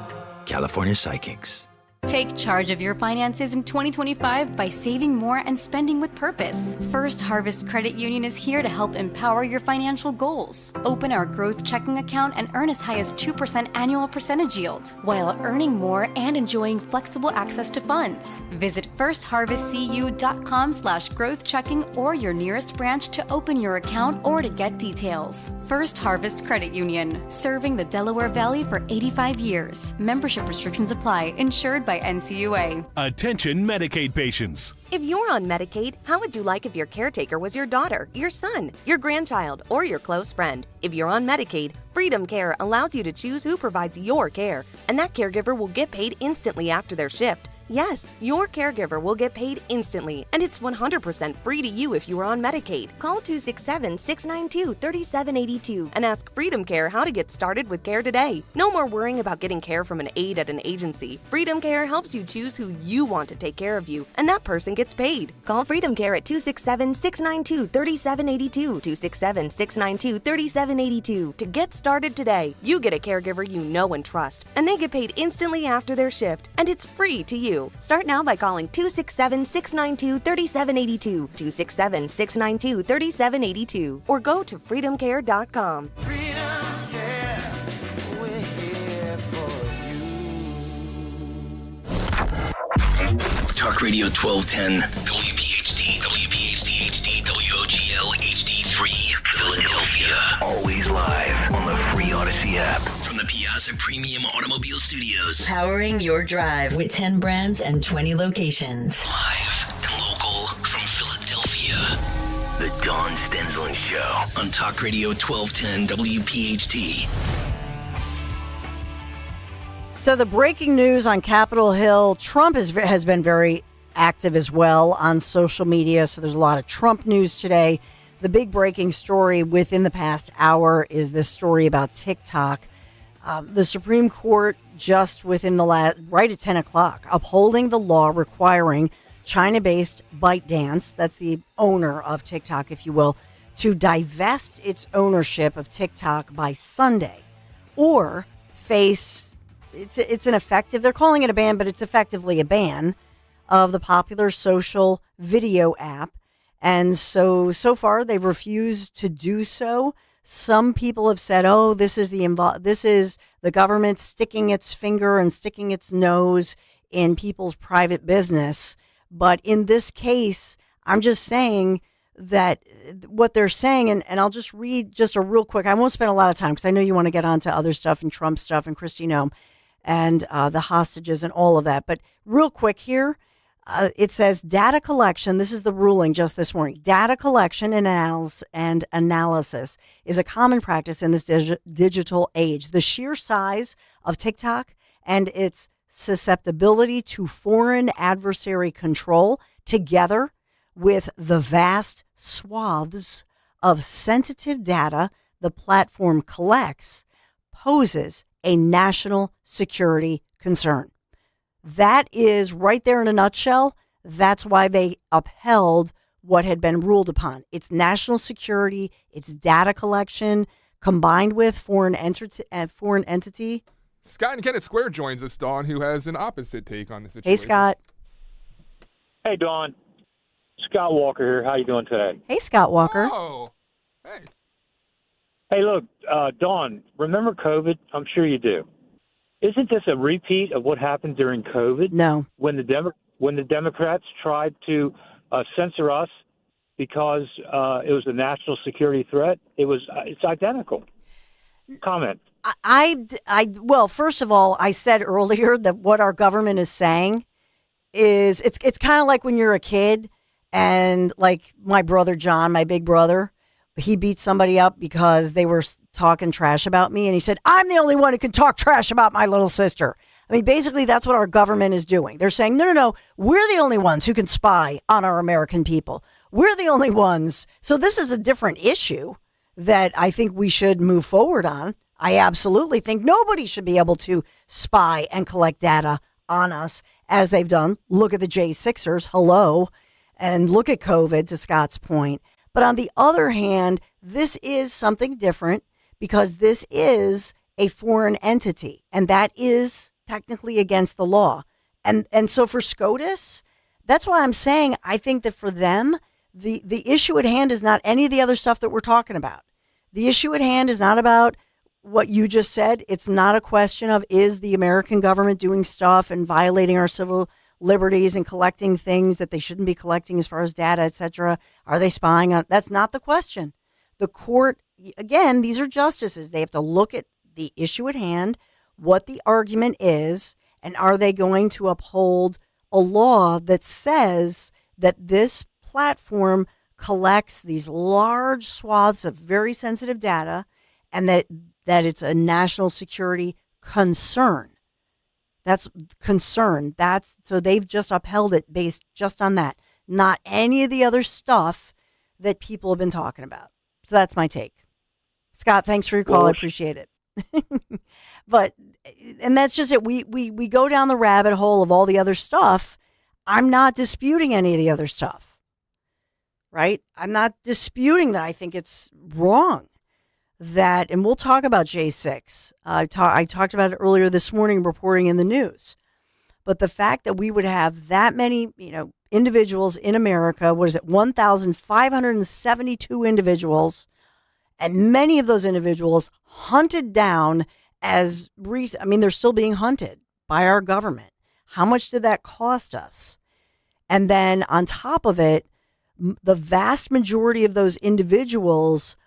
California Psychics. Take charge of your finances in 2025 by saving more and spending with purpose. First Harvest Credit Union is here to help empower your financial goals. Open our growth checking account and earn as high as 2% annual percentage yield, while earning more and enjoying flexible access to funds. Visit firstharvestcu.com/growth checking or your nearest branch to open your account or to get details. First Harvest Credit Union, serving the Delaware Valley for 85 years. Membership restrictions apply. Insured by NCUA. Attention Medicaid patients. If you're on Medicaid, how would you like if your caretaker was your daughter, your son, your grandchild, or your close friend? If you're on Medicaid, Freedom Care allows you to choose who provides your care, and that caregiver will get paid instantly after their shift. Yes, your caregiver will get paid instantly, and it's 100% free to you if you are on Medicaid. Call 267-692-3782 and ask Freedom Care how to get started with care today. No more worrying about getting care from an aide at an agency. Freedom Care helps you choose who you want to take care of you, and that person gets paid. Call Freedom Care at 267-692-3782, 267-692-3782 to get started today. You get a caregiver you know and trust, and they get paid instantly after their shift, and it's free to you. Start now by calling 267-692-3782, 267-692-3782, or go to freedomcare.com. Talk Radio 1210, WPHT, WPHT HD, WOGL HD3, Philadelphia. Always live on the free Odyssey app. From the Piazza Premium Automobile Studios. Powering your drive with 10 brands and 20 locations. Live and local from Philadelphia. The Dawn Stensland Show on Talk Radio 1210, WPHT. So the breaking news on Capitol Hill, Trump has been very active as well on social media. So there's a lot of Trump news today. The big breaking story within the past hour is this story about TikTok. The Supreme Court just within the right at 10 o'clock, upholding the law requiring China-based ByteDance, that's the owner of TikTok, if you will, to divest its ownership of TikTok by Sunday or face... It's an effective, they're calling it a ban, but it's effectively a ban of the popular social video app. And so far they've refused to do so. Some people have said, oh, this is the government sticking its finger and sticking its nose in people's private business. But in this case, I'm just saying that what they're saying, and I'll just read just a real quick, I won't spend a lot of time because I know you want to get on to other stuff and Trump stuff and Kristi Noem and the hostages and all of that. But real quick here, it says data collection. This is the ruling just this morning. Data collection and analysis is a common practice in this digital age. The sheer size of TikTok and its susceptibility to foreign adversary control, together with the vast swaths of sensitive data the platform collects, poses a national security concern. That is right there in a nutshell. That's why they upheld what had been ruled upon. It's national security, it's data collection combined with foreign entity. Scott and Kennett Square joins us, Dawn, who has an opposite take on the situation. Hey, Scott. Hey, Dawn. Scott Walker here. How you doing today? Hey, Scott Walker. Oh, hey. Hey, look, Dawn, remember COVID? I'm sure you do. Isn't this a repeat of what happened during COVID? No. When the Democrats tried to censor us because it was a national security threat, it's identical. Comment. Well, first of all, I said earlier that what our government is saying is it's kind of like when you're a kid and like my brother John, my big brother, he beat somebody up because they were talking trash about me. And he said, I'm the only one who can talk trash about my little sister. I mean, basically, that's what our government is doing. They're saying, no, we're the only ones who can spy on our American people. We're the only ones. So this is a different issue that I think we should move forward on. I absolutely think nobody should be able to spy and collect data on us as they've done. Look at the J6ers. Hello. And look at COVID, to Scott's point. But on the other hand, this is something different because this is a foreign entity, and that is technically against the law. And so for SCOTUS, that's why I'm saying I think that for them, the issue at hand is not any of the other stuff that we're talking about. The issue at hand is not about what you just said. It's not a question of, is the American government doing stuff and violating our civil liberties and collecting things that they shouldn't be collecting as far as data, et cetera. Are they spying on? That's not the question. The court, again, these are justices. They have to look at the issue at hand, what the argument is, and are they going to uphold a law that says that this platform collects these large swaths of very sensitive data and that it's a national security concern. That's concern. So they've just upheld it based just on that, not any of the other stuff that people have been talking about. So that's my take. Scott, thanks for your call. I appreciate it. And that's just it. We go down the rabbit hole of all the other stuff. I'm not disputing any of the other stuff, right? I'm not disputing that I think it's wrong. That, and we'll talk about J6. I talked about it earlier this morning, reporting in the news. But the fact that we would have that many, individuals in America, 1,572 individuals, and many of those individuals hunted down as they're still being hunted by our government. How much did that cost us? And then on top of it, the vast majority of those individuals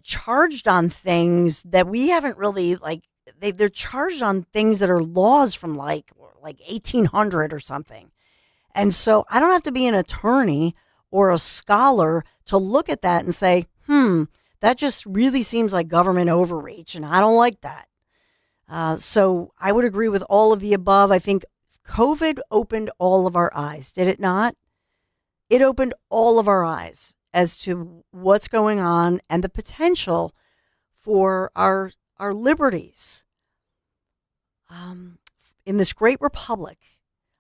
charged on things that we haven't really they're charged on things that are laws from like 1800 or something. And so I don't have to be an attorney or a scholar to look at that and say, that just really seems like government overreach, and I don't like that. So I would agree with all of the above. I think COVID opened all of our eyes, did it not? It opened all of our eyes as to what's going on and the potential for our liberties. In this great republic,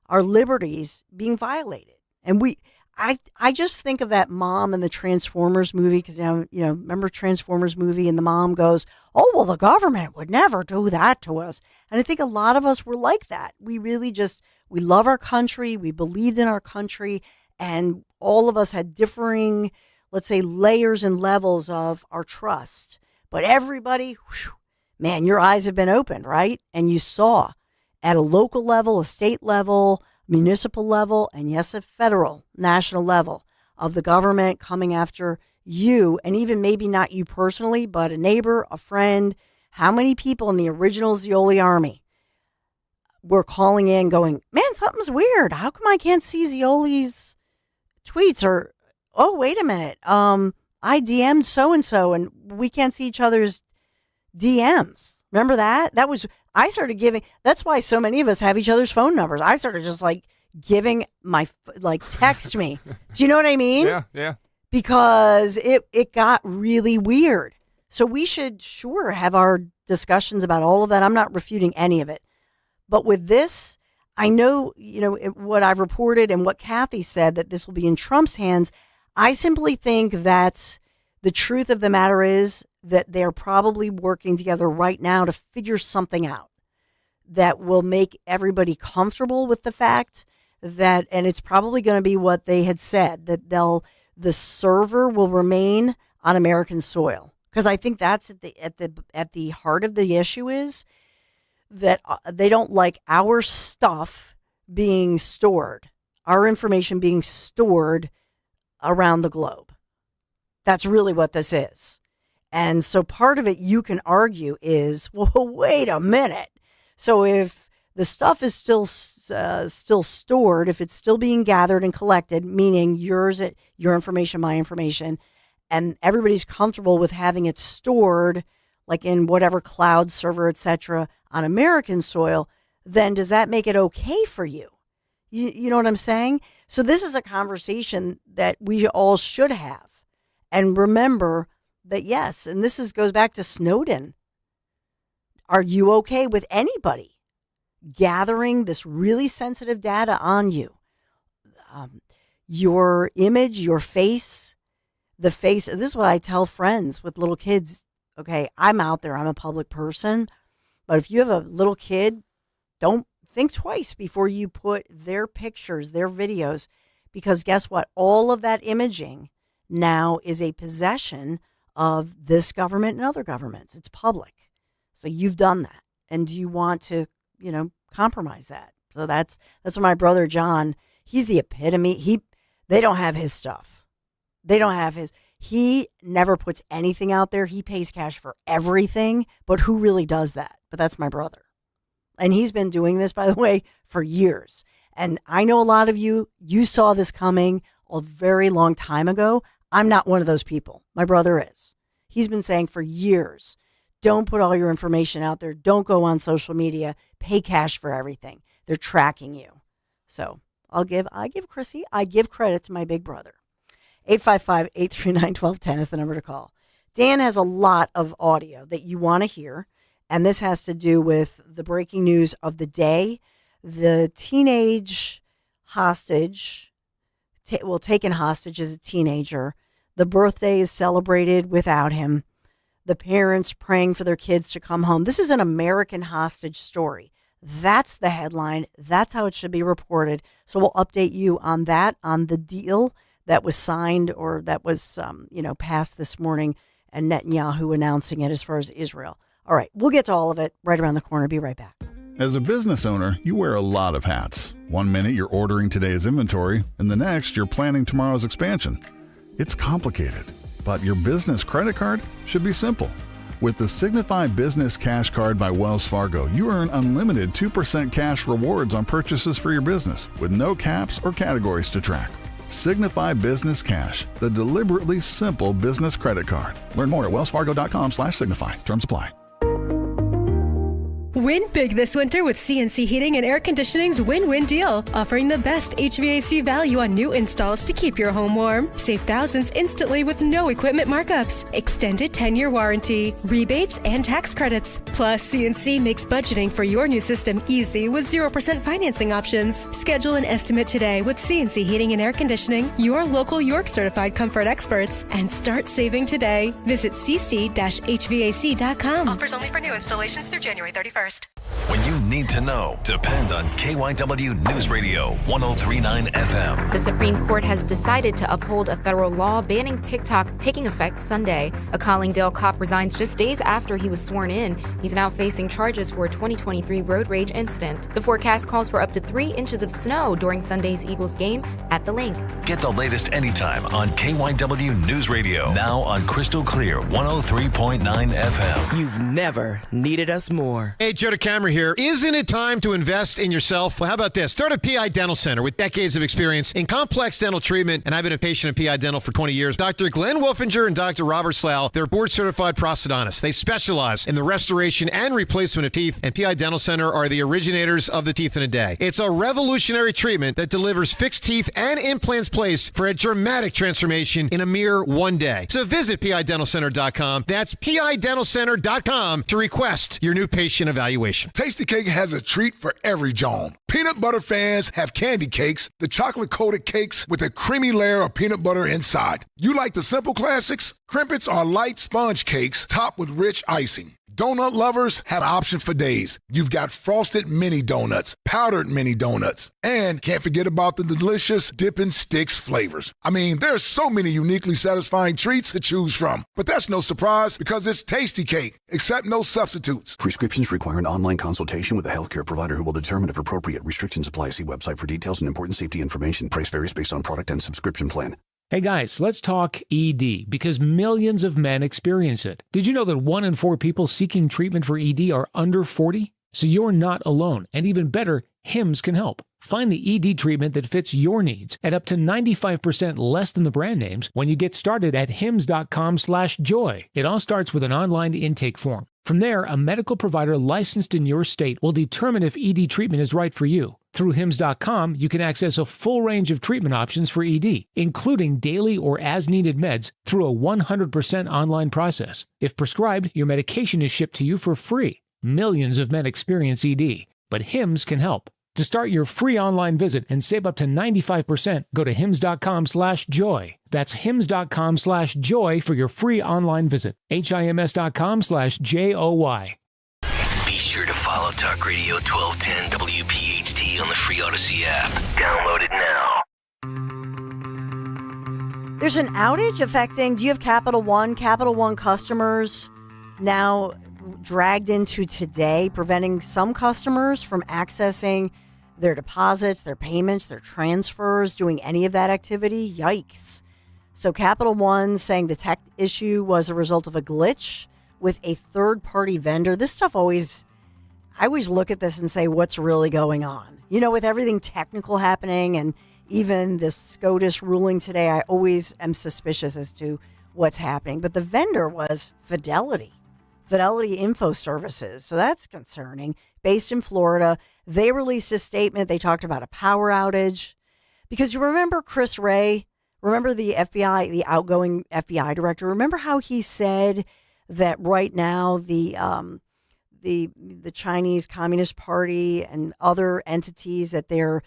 our liberties being violated. And I just think of that mom in the Transformers movie, because, remember Transformers movie, and the mom goes, oh, well, the government would never do that to us. And I think a lot of us were like that. We really we love our country. We believed in our country. And all of us had differing, let's say, layers and levels of our trust. But everybody, man, your eyes have been opened, right? And you saw at a local level, a state level, municipal level, and yes, a federal, national level of the government coming after you, and even maybe not you personally, but a neighbor, a friend. How many people in the original Zeoli army were calling in going, man, something's weird. How come I can't see Zeoli's tweets? Or, oh, wait a minute. I DM'd so-and-so and we can't see each other's DMs. Remember that? I started giving, that's why so many of us have each other's phone numbers. I started just giving text me. Do you know what I mean? Yeah. Because it got really weird. So we should sure have our discussions about all of that. I'm not refuting any of it. But with this, I know, what I've reported and what Kathy said, that this will be in Trump's hands. I simply think that the truth of the matter is that they're probably working together right now to figure something out that will make everybody comfortable with the fact that, and it's probably going to be what they had said, that the server will remain on American soil. Because I think that's at the heart of the issue is that they don't like our stuff being stored, our information being stored around the globe. That's really what this is. And so part of it you can argue is, well, wait a minute. So if the stuff is still stored, if it's still being gathered and collected, meaning your information, my information, and everybody's comfortable with having it stored like in whatever cloud server, etc., on American soil, then does that make it okay for you? You know what I'm saying? So this is a conversation that we all should have. And remember that, yes, and goes back to Snowden. Are you okay with anybody gathering this really sensitive data on you? Your image, your face, the face. This is what I tell friends with little kids. Okay, I'm out there. I'm a public person. But if you have a little kid, don't think twice before you put their pictures, their videos, because guess what? All of that imaging now is a possession of this government and other governments. It's public. So you've done that. And do you want to, compromise that? So that's what my brother John, he's the epitome. They don't have his stuff. They don't have his. He never puts anything out there. He pays cash for everything, but who really does that? But that's my brother. And he's been doing this, by the way, for years. And I know a lot of you saw this coming a very long time ago. I'm not one of those people. My brother is. He's been saying for years, don't put all your information out there. Don't go on social media. Pay cash for everything. They're tracking you. So I give credit to my big brother. 855-839-1210 is the number to call. Dan has a lot of audio that you want to hear, and this has to do with the breaking news of the day. The teenage hostage, taken hostage as a teenager. The birthday is celebrated without him. The parents praying for their kids to come home. This is an American hostage story. That's the headline. That's how it should be reported. So we'll update you on that, on the deal that was signed or that was, passed this morning, and Netanyahu announcing it as far as Israel. All right, we'll get to all of it right around the corner. Be right back. As a business owner, you wear a lot of hats. One minute you're ordering today's inventory, and the next you're planning tomorrow's expansion. It's complicated, but your business credit card should be simple. With the Signify Business Cash Card by Wells Fargo, you earn unlimited 2% cash rewards on purchases for your business with no caps or categories to track. Signify Business Cash, the deliberately simple business credit card. Learn more at wellsfargo.com/signify. Terms apply. Win big this winter with CNC Heating and Air Conditioning's win-win deal, offering the best HVAC value on new installs to keep your home warm. Save thousands instantly with no equipment markups, extended 10-year warranty, rebates, and tax credits. Plus, CNC makes budgeting for your new system easy with 0% financing options. Schedule an estimate today with CNC Heating and Air Conditioning, your local York certified comfort experts, and start saving today. Visit cc-hvac.com. Offers only for new installations through January 31st. When you need to know, depend on KYW News Radio 1039 FM. The Supreme Court has decided to uphold a federal law banning TikTok taking effect Sunday. A Collingdale cop resigns just days after he was sworn in. He's now facing charges for a 2023 road rage incident. The forecast calls for up to 3 inches of snow during Sunday's Eagles game at the Link. Get the latest anytime on KYW News Radio. Now on Crystal Clear 103.9 FM. You've never needed us more. Hey, Joe DeCamera here. Isn't it time to invest in yourself? Well, how about this? Start a PI Dental Center with decades of experience in complex dental treatment, and I've been a patient of PI Dental for 20 years. Dr. Glenn Wolfinger and Dr. Robert Slough, they're board-certified prosthodontists. They specialize in the restoration and replacement of teeth, and PI Dental Center are the originators of the teeth in a day. It's a revolutionary treatment that delivers fixed teeth and implants placed for a dramatic transformation in a mere one day. So visit PIDentalCenter.com. That's PIDentalCenter.com to request your new patient evaluation. Tasty Cake has a treat for every John. Peanut butter fans have candy cakes, the chocolate-coated cakes with a creamy layer of peanut butter inside. You like the simple classics? Crimpets are light sponge cakes topped with rich icing. Donut lovers have options for days. You've got frosted mini donuts, powdered mini donuts, and can't forget about the delicious Dippin' Sticks flavors. I mean, there's so many uniquely satisfying treats to choose from. But that's no surprise because it's Tasty Cake, except no substitutes. Prescriptions require an online consultation with a healthcare provider who will determine if appropriate. Restrictions apply. See website for details and important safety information. Price varies based on product and subscription plan. Hey guys, let's talk ED because millions of men experience it. Did you know that 1 in 4 people seeking treatment for ED are under 40? So you're not alone. And even better, HIMS can help. Find the ED treatment that fits your needs at up to 95% less than the brand names when you get started at hims.com/joy. It all starts with an online intake form. From there, a medical provider licensed in your state will determine if ED treatment is right for you. Through hims.com, you can access a full range of treatment options for ED, including daily or as-needed meds through a 100% online process. If prescribed, your medication is shipped to you for free. Millions of men experience ED, but Hims can help. To start your free online visit and save up to 95%, go to hims.com/joy. That's hims.com/joy for your free online visit. hims.com/joy. Be sure to follow Talk Radio 1210 WPHT on the free Odyssey app. Download it now. There's an outage affecting, do you have Capital One? Capital One customers now dragged into today, preventing some customers from accessing their deposits, their payments, their transfers, doing any of that activity. Yikes. So Capital One saying the tech issue was a result of a glitch with a third-party vendor. This stuff I always look at this and say, what's really going on? You know, with everything technical happening and even the SCOTUS ruling today, I always am suspicious as to what's happening. But the vendor was Fidelity Info Services. So that's concerning. Based in Florida, they released a statement. They talked about a power outage. Because you remember Chris Wray, remember the FBI, the outgoing FBI director, remember how he said that right now the Chinese Communist Party and other entities that they're,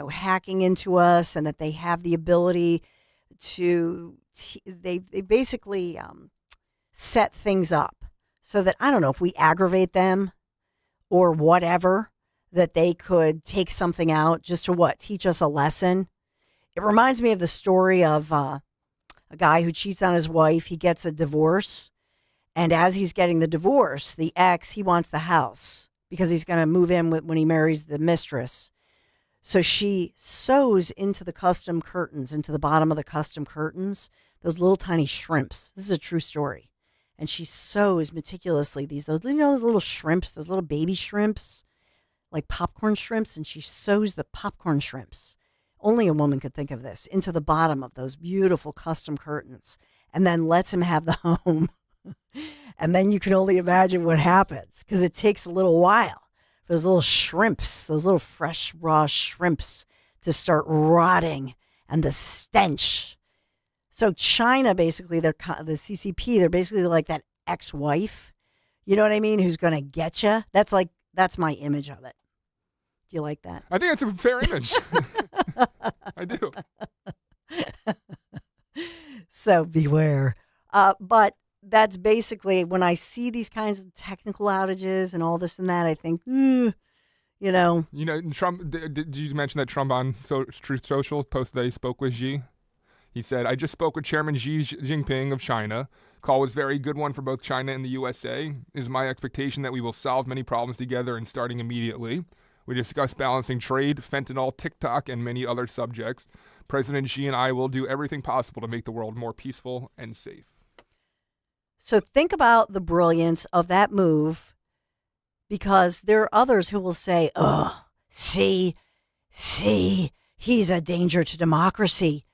hacking into us and that they have the ability to, they basically set things up so that, I don't know, if we aggravate them or whatever, that they could take something out just to teach us a lesson. It reminds me of the story of a guy who cheats on his wife. He gets a divorce. And as he's getting the divorce, the ex, he wants the house because he's going to move in when he marries the mistress. So she sews into the custom curtains, into the bottom of the custom curtains, those little tiny shrimps. This is a true story. And she sews meticulously those little shrimps, those little baby shrimps, like popcorn shrimps. And she sews the popcorn shrimps. Only a woman could think of this, into the bottom of those beautiful custom curtains, and then lets him have the home. And then you can only imagine what happens, because it takes a little while for those little shrimps, those little fresh, raw shrimps to start rotting, and the stench. So China, basically, the CCP, they're basically like that ex-wife, you know what I mean, who's going to get you. That's my image of it. Do you like that? I think that's a fair image. I do. So beware. But that's basically, when I see these kinds of technical outages and all this and that, I think, Trump, did you mention that Trump on Truth Social posted that he spoke with Xi? He said, I just spoke with Chairman Xi Jinping of China. Call was very good one for both China and the USA. It is my expectation that we will solve many problems together and starting immediately. We discussed balancing trade, fentanyl, TikTok, and many other subjects. President Xi and I will do everything possible to make the world more peaceful and safe. So think about the brilliance of that move, because there are others who will say, see, he's a danger to democracy.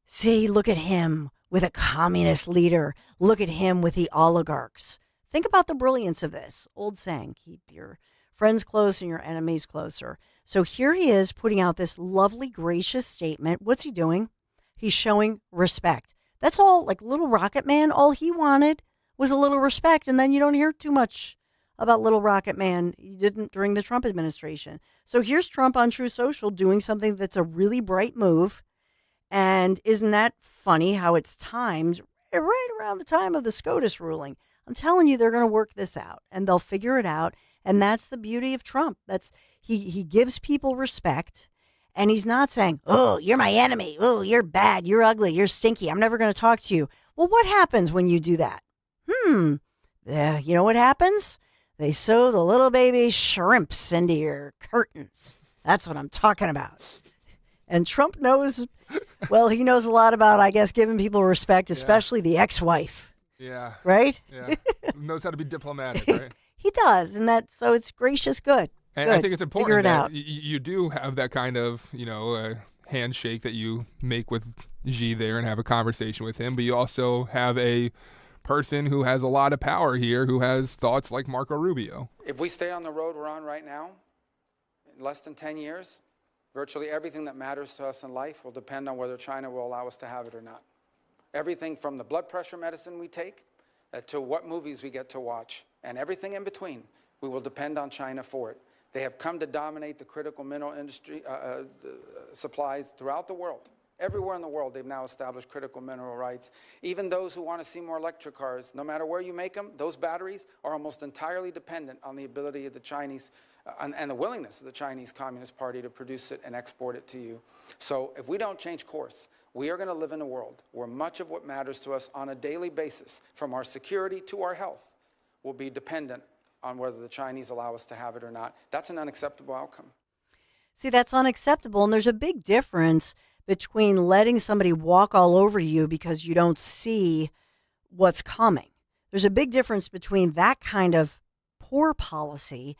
See, look at him with a communist leader. Look at him with the oligarchs. Think about the brilliance of this. Old saying, keep your friends close and your enemies closer. So here he is putting out this lovely, gracious statement. What's he doing? He's showing respect. That's all. Like Little Rocket Man, all he wanted was a little respect. And then you don't hear too much about Little Rocket Man. You didn't during the Trump administration. So here's Trump on True Social doing something that's a really bright move. And isn't that funny how it's timed right around the time of the SCOTUS ruling? I'm telling you, they're going to work this out and they'll figure it out. And that's the beauty of Trump. He gives people respect, and he's not saying, oh, you're my enemy. Oh, you're bad. You're ugly. You're stinky. I'm never going to talk to you. Well, what happens when you do that? You know what happens? They sew the little baby shrimps into your curtains. That's what I'm talking about. And Trump knows, he knows a lot about, I guess, giving people respect, especially the ex-wife. Yeah. Right? Yeah. Knows how to be diplomatic, right? He does, so it's gracious good. And Good. I think it's important Figure it that out. you do have that kind of, handshake that you make with Xi there and have a conversation with him, but you also have a person who has a lot of power here, who has thoughts like Marco Rubio. If we stay on the road we're on right now, in less than 10 years, virtually everything that matters to us in life will depend on whether China will allow us to have it or not. Everything from the blood pressure medicine we take to what movies we get to watch, and everything in between, we will depend on China for it. They have come to dominate the critical mineral industry supplies throughout the world. Everywhere in the world, they've now established critical mineral rights. Even those who want to see more electric cars, no matter where you make them, those batteries are almost entirely dependent on the ability of the Chinese and the willingness of the Chinese Communist Party to produce it and export it to you. So if we don't change course, we are going to live in a world where much of what matters to us on a daily basis, from our security to our health, will be dependent on whether the Chinese allow us to have it or not. That's an unacceptable outcome. See, that's unacceptable. And there's a big difference between letting somebody walk all over you because you don't see what's coming. There's a big difference between that kind of poor policy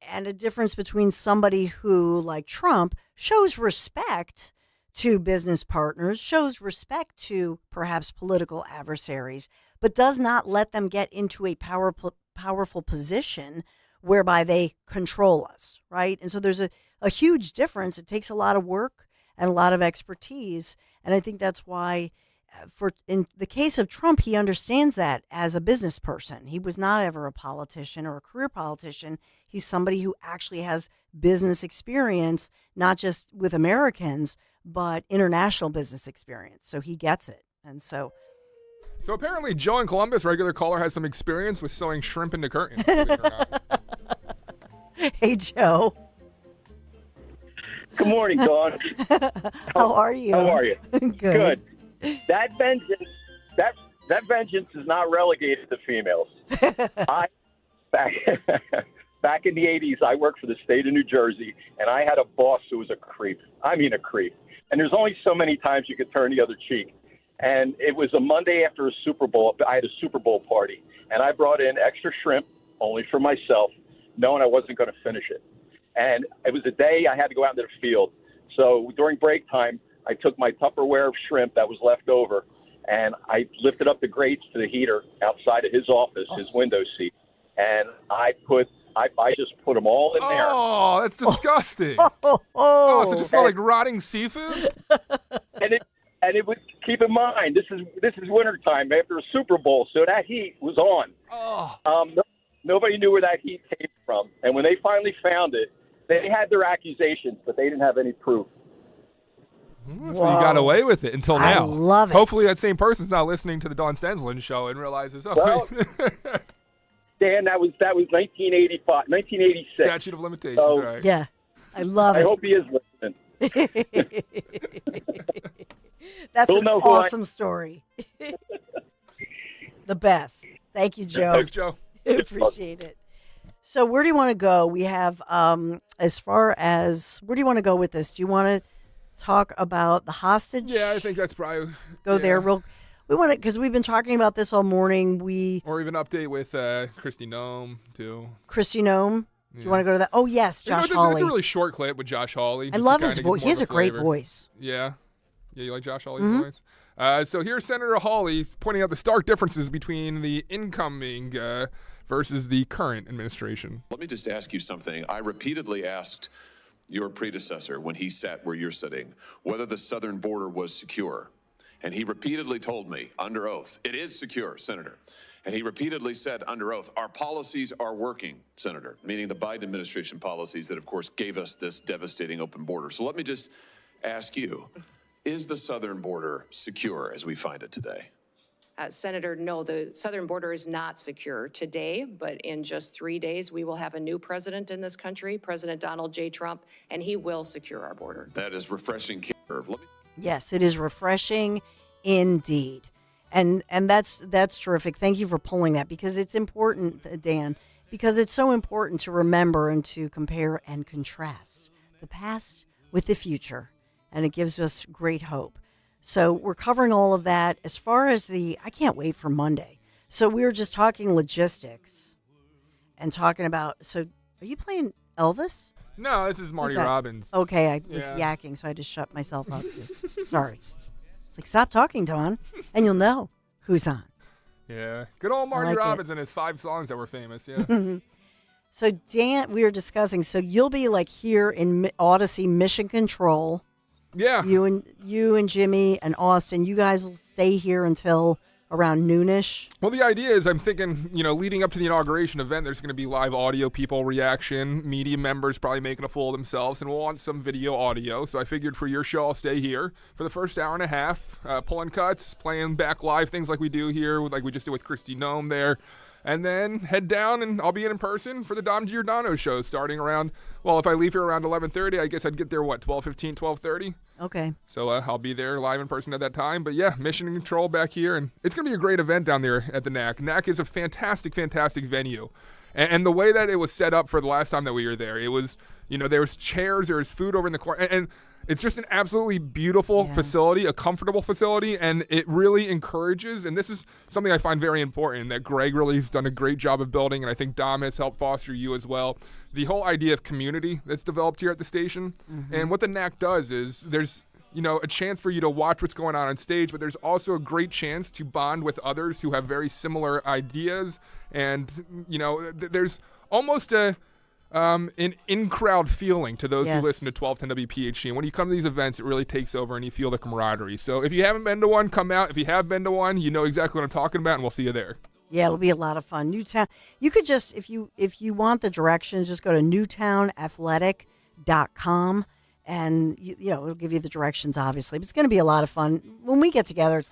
and a difference between somebody who, like Trump, shows respect to business partners, shows respect to perhaps political adversaries, but does not let them get into a powerful position whereby they control us, right? And so there's a huge difference. It takes a lot of work and a lot of expertise. And I think that's why, in the case of Trump, he understands that as a business person. He was not ever a politician or a career politician. He's somebody who actually has business experience, not just with Americans, but international business experience. So he gets it. And so apparently Joe in Columbus, regular caller, has some experience with sewing shrimp into curtains. Believe it or not. Hey, Joe. Good morning, Dawn. How are you? How are you? Good. That vengeance is not relegated to females. Back in the 80s, I worked for the state of New Jersey, and I had a boss who was a creep. I mean, a creep. And there's only so many times you could turn the other cheek. And it was a Monday after a Super Bowl. I had a Super Bowl party, and I brought in extra shrimp, only for myself, knowing I wasn't going to finish it. And it was a day I had to go out into the field. So during break time, I took my Tupperware of shrimp that was left over, and I lifted up the grates to the heater outside of his office, his window seat, and I just put them all in there. Oh, that's disgusting. So it just smelled like rotting seafood? And it was, keep in mind, this is wintertime after a Super Bowl, so that heat was on. Nobody knew where that heat came from. And when they finally found it, they had their accusations, but they didn't have any proof. So you got away with it until now. I love it. Hopefully that same person's not listening to the Dawn Stensland show and realizes, Well, Dan, that was 1985, 1986. Statute of limitations, right? Yeah, I love it. I hope he is listening. That's He'll an know who awesome story. The best. Thank you, Joe. Thanks, Joe. Appreciate it. So where do you want to go? We have, as far as, where do you want to go with this? Do you want to talk about the hostage? Yeah, I think that's probably go there real. We want to, because we've been talking about this all morning. Or even update with Kristi Noem too. Kristi Noem. Do you want to go to that? Oh yes, Josh Hawley. It's a really short clip with Josh Hawley. I love his voice. He has a great voice. Yeah. Yeah, you like Josh Hawley's voice? So here's Senator Hawley pointing out the stark differences between the incoming versus the current administration. Let me just ask you something. I repeatedly asked your predecessor when he sat where you're sitting whether the southern border was secure. And he repeatedly told me under oath, it is secure, Senator. And he repeatedly said under oath, our policies are working, Senator, meaning the Biden administration policies that, of course, gave us this devastating open border. So let me just ask you, is the southern border secure as we find it today? Senator, no, the southern border is not secure today, but in just 3 days, we will have a new president in this country, President Donald J. Trump, and he will secure our border. That is refreshing. Yes, it is refreshing indeed. And that's terrific. Thank you for pulling that, because it's important, Dan, because it's so important to remember and to compare and contrast the past with the future, and it gives us great hope. So we're covering all of that. As far as I can't wait for Monday. So we were just talking logistics and talking about, so are you playing Elvis? No, this is Marty Who's that? Robbins. Okay, I was Yeah. yakking, so I just shut myself up. Sorry. It's like, stop talking, Dawn, and you'll know who's on. Yeah. Good old Marty like Robbins and his 5 songs that were famous. Yeah. So, Dan, we were discussing, so you'll be like here in Odyssey Mission Control. Yeah. You and Jimmy and Austin, you guys will stay here until around noonish. Well, the idea is I'm thinking, leading up to the inauguration event, there's going to be live audio, people reaction, media members probably making a fool of themselves, and we'll want some video audio. So I figured for your show, I'll stay here for the first hour and a half, pulling cuts, playing back live things like we do here, like we just did with Christy Nome there. And then head down, and I'll be in person for the Dom Giordano show starting around, well, if I leave here around 11:30, I guess I'd get there, 12:15, 12:30? Okay. So I'll be there live in person at that time. But yeah, Mission Control back here. And it's going to be a great event down there at the NAC. NAC is a fantastic, fantastic venue. And the way that it was set up for the last time that we were there, it was, there was chairs, there was food over in the corner. And it's just an absolutely beautiful facility, a comfortable facility, and it really encourages, and this is something I find very important, that Greg really has done a great job of building, and I think Dom has helped foster you as well, the whole idea of community that's developed here at the station. And what the NAC does is there's a chance for you to watch what's going on stage, but there's also a great chance to bond with others who have very similar ideas, and there's almost an in-crowd feeling to those who listen to 1210 WPHT. And when you come to these events, it really takes over and you feel the camaraderie. So if you haven't been to one, come out. If you have been to one, you know exactly what I'm talking about, and we'll see you there. Yeah, it'll be a lot of fun. Newtown. You could just, if you want the directions, just go to newtownathletic.com, and it'll give you the directions, obviously. But it's going to be a lot of fun. When we get together, it's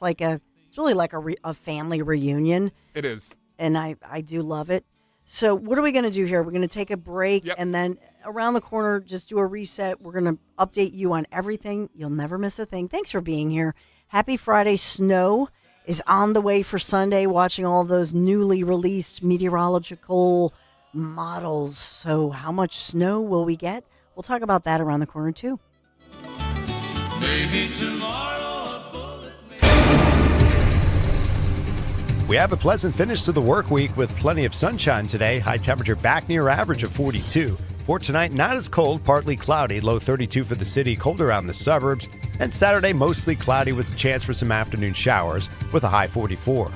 really like a family reunion. It is. And I do love it. So what are we going to do here? We're going to take a break, and then around the corner, just do a reset. We're going to update you on everything. You'll never miss a thing. Thanks for being here. Happy Friday. Snow is on the way for Sunday, watching all of those newly released meteorological models. So how much snow will we get? We'll talk about that around the corner, too. Maybe tomorrow. We have a pleasant finish to the work week with plenty of sunshine today. High temperature back near average of 42. For tonight, not as cold, partly cloudy, low 32 for the city, colder around the suburbs. And Saturday, mostly cloudy with a chance for some afternoon showers with a high 44.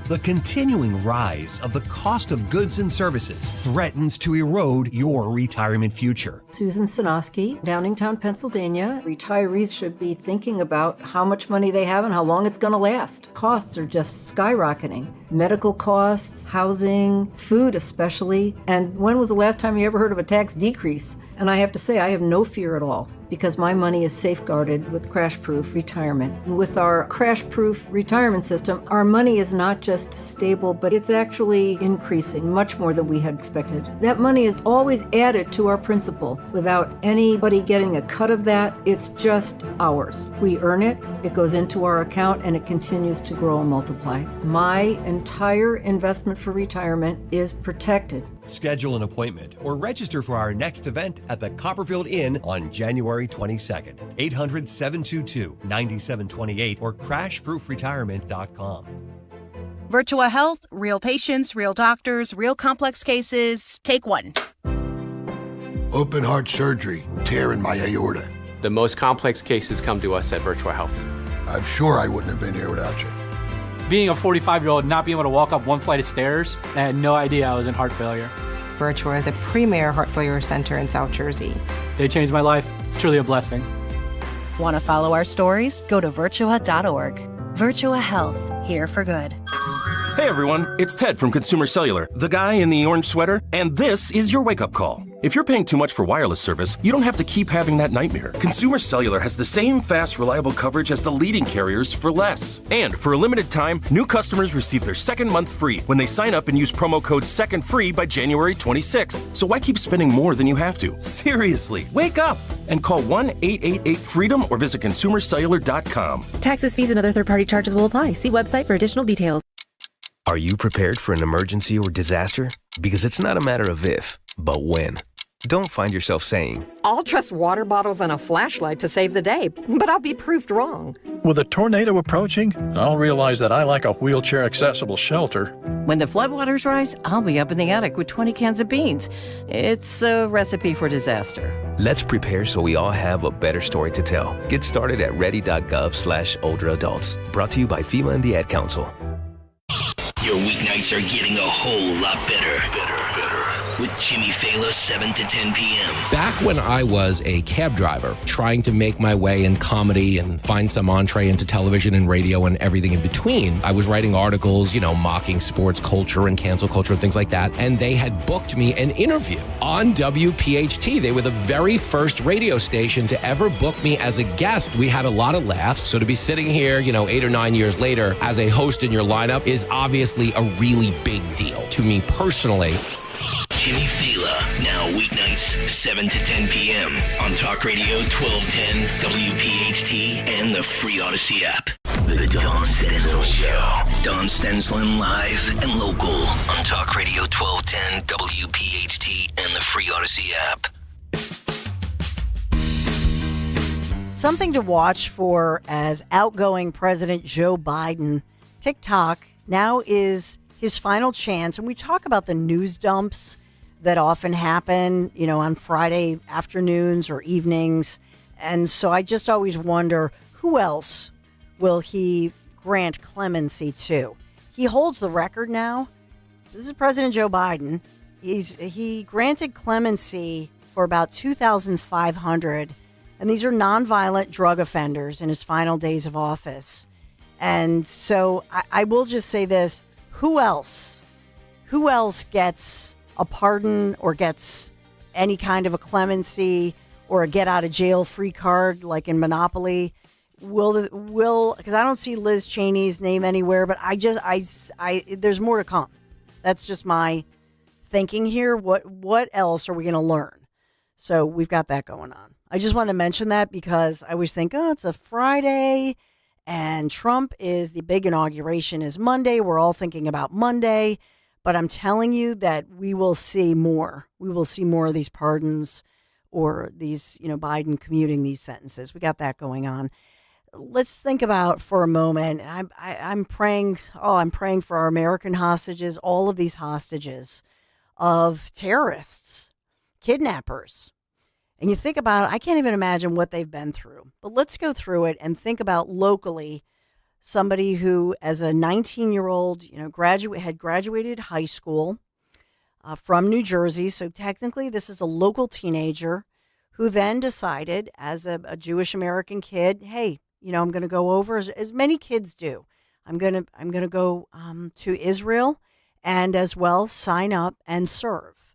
The continuing rise of the cost of goods and services threatens to erode your retirement future. Susan Sinoski, Downingtown, Pennsylvania. Retirees should be thinking about how much money they have and how long it's going to last. Costs are just skyrocketing. Medical costs, housing, food especially. And when was the last time you ever heard of a tax decrease? And I have to say, I have no fear at all, because my money is safeguarded with Crash-Proof Retirement. And with our Crash-Proof Retirement system, our money is not just stable, but it's actually increasing much more than we had expected. That money is always added to our principal without anybody getting a cut of that. It's just ours. We earn it, it goes into our account, and it continues to grow and multiply. My entire investment for retirement is protected. Schedule an appointment or register for our next event at the Copperfield Inn on January 22nd. 800-722-9728 or crashproofretirement.com. Virtua Health, real patients, real doctors, real complex cases. Take one. Open heart surgery, tear in my aorta. The most complex cases come to us at Virtua Health. I'm sure I wouldn't have been here without you. Being a 45-year-old, not being able to walk up one flight of stairs, I had no idea I was in heart failure. Virtua is a premier heart failure center in South Jersey. They changed my life. It's truly a blessing. Want to follow our stories? Go to virtua.org. Virtua Health, here for good. Hey everyone, it's Ted from Consumer Cellular, the guy in the orange sweater, and this is your wake-up call. If you're paying too much for wireless service, you don't have to keep having that nightmare. Consumer Cellular has the same fast, reliable coverage as the leading carriers for less. And for a limited time, new customers receive their second month free when they sign up and use promo code SECONDFREE by January 26th. So why keep spending more than you have to? Seriously, wake up and call 1-888-FREEDOM or visit consumercellular.com. Taxes, fees, and other third-party charges will apply. See website for additional details. Are you prepared for an emergency or disaster? Because it's not a matter of if, but when. Don't find yourself saying, I'll trust water bottles and a flashlight to save the day, but I'll be proved wrong. With a tornado approaching, I'll realize that I lack a wheelchair-accessible shelter. When the floodwaters rise, I'll be up in the attic with 20 cans of beans. It's a recipe for disaster. Let's prepare so we all have a better story to tell. Get started at ready.gov/older adults. Brought to you by FEMA and the Ad Council. Your weeknights are getting a whole lot better. With Jimmy Fallon, 7 to 10 p.m. Back when I was a cab driver, trying to make my way in comedy and find some entree into television and radio and everything in between, I was writing articles, mocking sports culture and cancel culture and things like that. And they had booked me an interview on WPHT. They were the very first radio station to ever book me as a guest. We had a lot of laughs. So to be sitting here, 8 or 9 years later as a host in your lineup is obviously a really big deal to me personally. Jimmy Fallon, now weeknights, 7 to 10 p.m. on Talk Radio 1210, WPHT, and the free Odyssey app. The Don Stensland Show. Don Stensland live and local on Talk Radio 1210, WPHT, and the free Odyssey app. Something to watch for as outgoing President Joe Biden. TikTok now is his final chance. And we talk about the news dumps that often happen, on Friday afternoons or evenings. And so I just always wonder, who else will he grant clemency to? He holds the record now. This is President Joe Biden. He granted clemency for about 2,500, and these are nonviolent drug offenders in his final days of office. And so I will just say this. Who else gets a pardon or gets any kind of a clemency or a get out of jail free card like in Monopoly? Will because I don't see Liz Cheney's name anywhere, but I there's more to come. That's just my thinking here. What else are we going to learn? So we've got that going on. I just want to mention that because I always think, it's a Friday and Trump the big inauguration is Monday. We're all thinking about Monday. But I'm telling you that we will see more. We will see more of these pardons or these, Biden commuting these sentences. We got that going on. Let's think about for a moment. I'm praying. I'm praying for our American hostages, all of these hostages of terrorists, kidnappers. And you think about it, I can't even imagine what they've been through. But let's go through it and think about locally somebody who, as a 19-year-old, had graduated high school from New Jersey. So technically, this is a local teenager who then decided, as a Jewish American kid, hey, I'm going to go over as many kids do. I'm going to go to Israel and as well sign up and serve.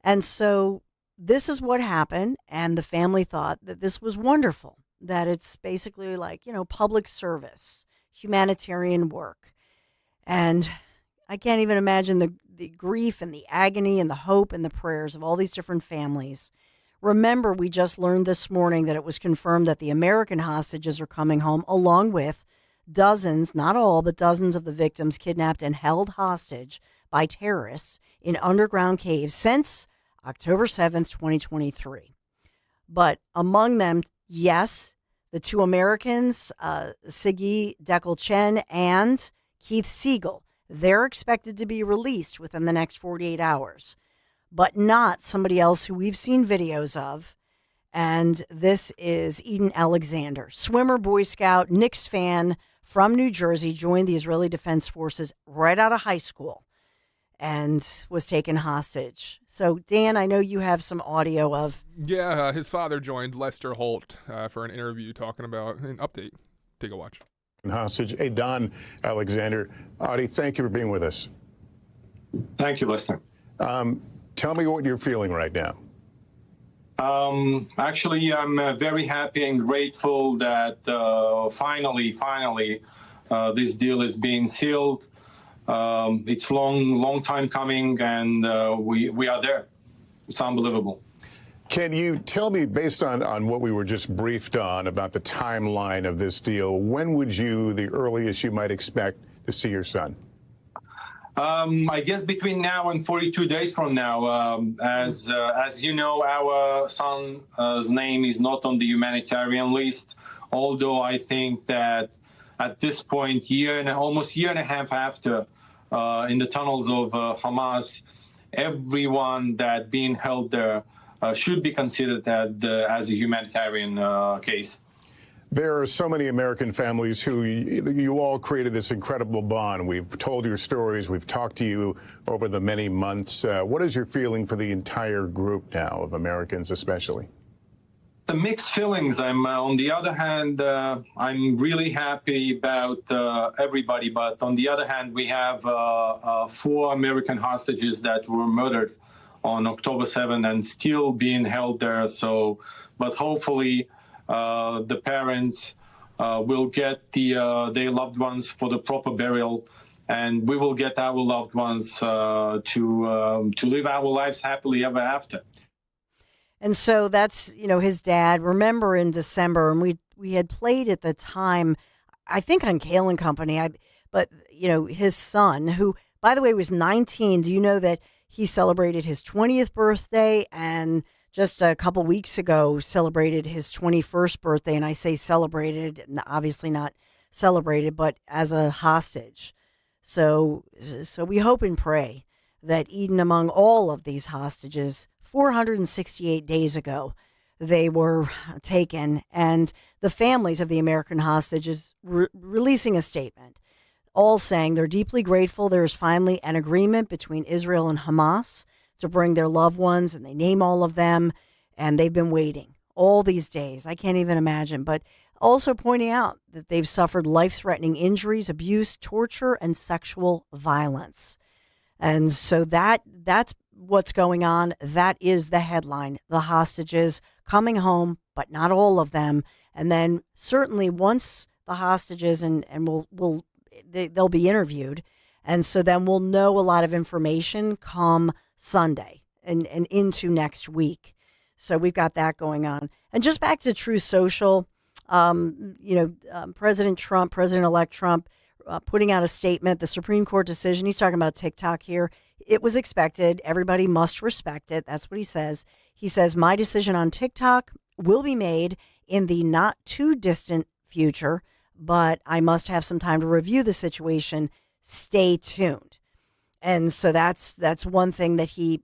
And so this is what happened, and the family thought that this was wonderful. That it's basically like public service. Humanitarian work. And I can't even imagine the grief and the agony and the hope and the prayers of all these different families. Remember, we just learned this morning that it was confirmed that the American hostages are coming home along with dozens, not all, but dozens of the victims kidnapped and held hostage by terrorists in underground caves since October 7th, 2023. But among them, yes, the two Americans, Sigi Dekel-Chen and Keith Siegel, they're expected to be released within the next 48 hours, but not somebody else who we've seen videos of. And this is Eden Alexander, swimmer, Boy Scout, Knicks fan from New Jersey, joined the Israeli Defense Forces right out of high school and was taken hostage. So, Dan, I know you have some audio of... Yeah, his father joined Lester Holt for an interview talking about an update. Take a watch. Hostage. Hey, Don Alexander. Audie, thank you for being with us. Thank you, Lester. Tell me what you're feeling right now. Actually, I'm very happy and grateful that finally, this deal is being sealed. It's long time coming, and we are there. It's unbelievable. Can you tell me, based on what we were just briefed on about the timeline of this deal, when would the earliest you might expect to see your son? I guess between now and 42 days from now. As you know, our son's name is not on the humanitarian list, although I think that at this point, almost year and a half after in the tunnels of Hamas, everyone that being held there should be considered as a humanitarian case. There are so many American families who you all created this incredible bond. We've told your stories. We've talked to you over the many months. What is your feeling for the entire group now of Americans especially? The mixed feelings. On the other hand, I'm really happy about everybody. But on the other hand, we have 4 American hostages that were murdered on October 7th and still being held there. But hopefully, the parents will get their loved ones for the proper burial, and we will get our loved ones to live our lives happily ever after. And so that's, his dad. Remember in December, and we had played at the time, I think on Kale and Company, but his son, who, by the way, was 19. Do you know that he celebrated his 20th birthday and just a couple weeks ago celebrated his 21st birthday? And I say celebrated, obviously not celebrated, but as a hostage. So we hope and pray that Eden, among all of these hostages, 468 days ago, they were taken, and the families of the American hostages releasing a statement, all saying they're deeply grateful there is finally an agreement between Israel and Hamas to bring their loved ones, and they name all of them, and they've been waiting all these days. I can't even imagine, but also pointing out that they've suffered life-threatening injuries, abuse, torture, and sexual violence. And so that's what's going on. That is the headline. The hostages coming home, but not all of them. And then certainly once the hostages and they'll be interviewed. And so then we'll know a lot of information come Sunday and into next week. So we've got that going on. And just back to Truth Social, President Trump, President-elect Trump, putting out a statement, the Supreme Court decision. He's talking about TikTok here. It was expected. Everybody must respect it. That's what he says. He says, my decision on TikTok will be made in the not too distant future, but I must have some time to review the situation. Stay tuned. And so that's one thing that he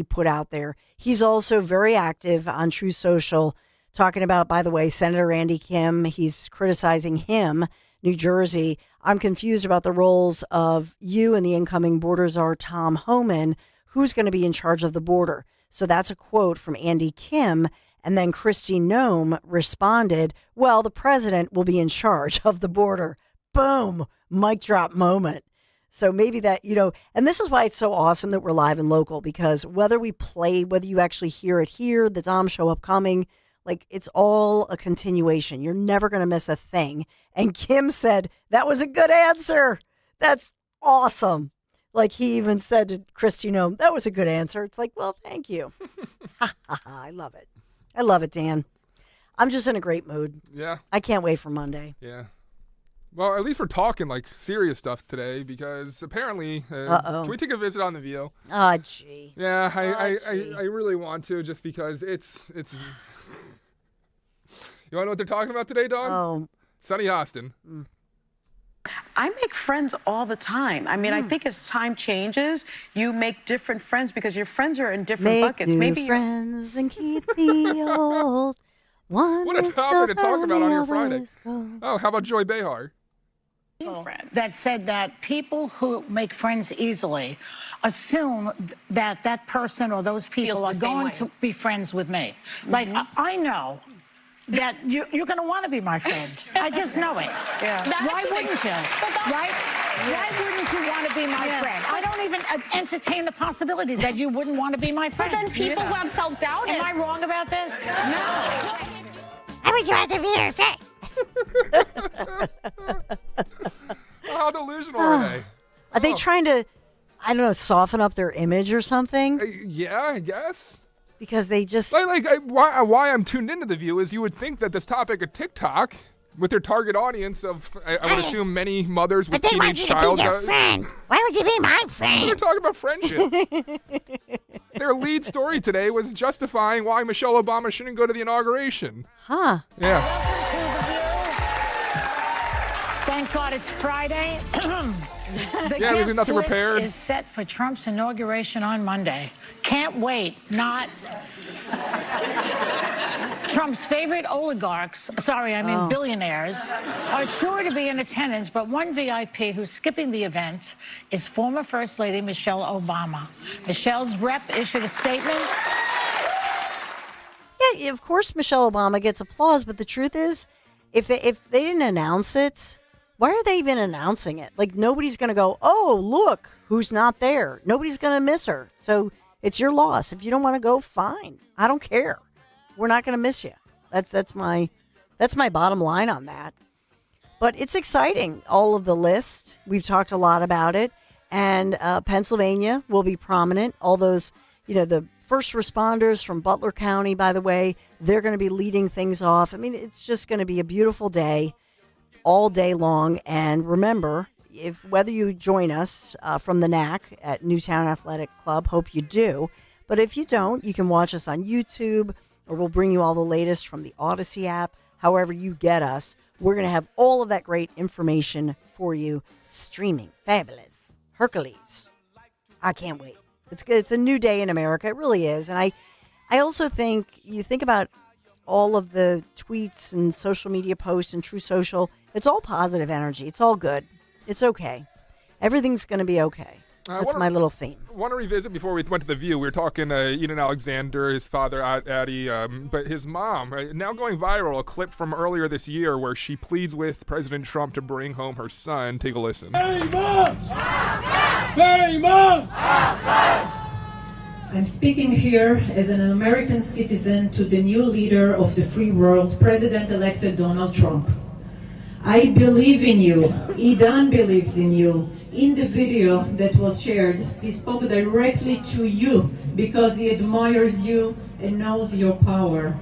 put out there. He's also very active on Truth Social, talking about, by the way, Senator Andy Kim. He's criticizing him, New Jersey. I'm confused about the roles of you and the incoming border czar, Tom Homan. Who's going to be in charge of the border? So that's a quote from Andy Kim. And then Kristi Noem responded, well, the president will be in charge of the border. Boom, mic drop moment. So maybe that, and this is why it's so awesome that we're live and local, because whether you actually hear it here, the Dom Show upcoming, like it's all a continuation. You're never going to miss a thing. And Kim said, that was a good answer. That's awesome. Like he even said to Kristi Noem, that was a good answer. It's like, well, thank you. I love it. I love it, Dan. I'm just in a great mood. Yeah. I can't wait for Monday. Yeah. Well, at least we're talking like serious stuff today, because apparently, can we take a visit on the View? Oh, gee. Yeah, I really want to, just because it's. You want to know what they're talking about today, Dawn? Oh. Sonny Hostin. I make friends all the time. I mean, I think as time changes, you make different friends because your friends are in different buckets. Make new friends and keep the old. One what a topic to talk about on your Friday. Oh, how about Joy Behar? That said that people who make friends easily assume that that person or those people are going to be friends with me. Like, I know that you're going to want to be my friend. I just know it. Yeah. Why wouldn't you? Right? Why wouldn't you want to be my friend? I don't even entertain the possibility that you wouldn't want to be my friend. But then people who have self-doubt. Am I wrong about this? No. I would want to be her friend. How delusional are they? Are they trying to, I don't know, soften up their image or something? Yeah, I guess. Because they just... Why I'm tuned into The View is you would think that this topic of TikTok, with their target audience of, I would assume, many mothers with teenage child... But they want you to be their friend. Why would you be my friend? They're talking about friendship. Their lead story today was justifying why Michelle Obama shouldn't go to the inauguration. Huh. Yeah. Thank God it's Friday. The Yeah, guest nothing list prepared. is set for Trump's inauguration on Monday. Can't wait. Not Trump's favorite oligarchs, billionaires, are sure to be in attendance, but one VIP who's skipping the event is former First Lady Michelle Obama. Michelle's rep issued a statement. Yeah, of course Michelle Obama gets applause, but the truth is, if they didn't announce it, why are they even announcing it? Like, nobody's going to go, oh, look, who's not there. Nobody's going to miss her. So it's your loss. If you don't want to go, fine. I don't care. We're not going to miss you. That's my bottom line on that. But it's exciting, all of the list. We've talked a lot about it. And Pennsylvania will be prominent. All those, the first responders from Butler County, by the way, they're going to be leading things off. I mean, it's just going to be a beautiful day all day long. And remember, whether you join us from the NAC at Newtown Athletic Club, hope you do. But if you don't, you can watch us on YouTube, or we'll bring you all the latest from the Odyssey app. However you get us, we're going to have all of that great information for you streaming. Fabulous. Hercules. I can't wait. It's good. It's a new day in America. It really is. And I also think, you think about all of the tweets and social media posts and True Social, it's all positive energy. It's all good. It's okay. Everything's going to be okay. That's my little theme. I want to revisit before we went to The View. We were talking Eden Alexander, his father, Addie, but his mom, now going viral, a clip from earlier this year where she pleads with President Trump to bring home her son. Take a listen. Hey, Mom! Hey, Mom! I'm speaking here as an American citizen to the new leader of the free world, President-elect Donald Trump. I believe in you. Idan believes in you. In the video that was shared, he spoke directly to you because he admires you and knows your power.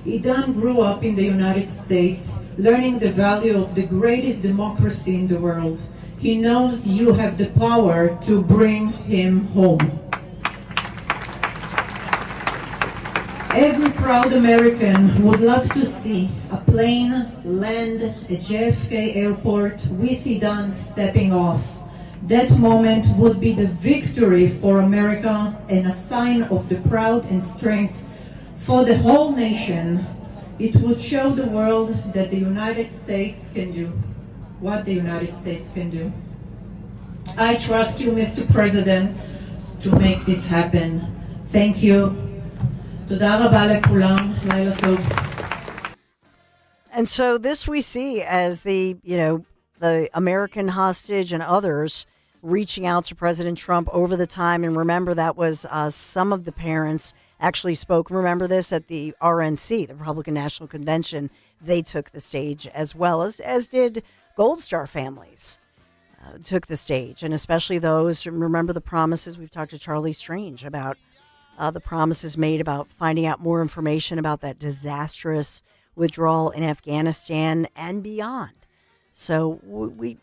Idan grew up in the United States, learning the value of the greatest democracy in the world. He knows you have the power to bring him home. Every proud American would love to see a plane land at JFK Airport with Idan stepping off. That moment would be the victory for America and a sign of the pride and strength for the whole nation. It would show the world that the United States can do what the United States can do. I trust you, Mr. President, to make this happen. Thank you. תודה רבה לכולם, לילה טוב. And so this we see as the American hostage and others reaching out to President Trump over the time. And remember, that was some of the parents actually spoke. Remember this at the RNC, the Republican National Convention. They took the stage, as well as did Gold Star families took the stage. And especially those, remember the promises. We've talked to Charlie Strange about the promises made about finding out more information about that disastrous withdrawal in Afghanistan and beyond. So we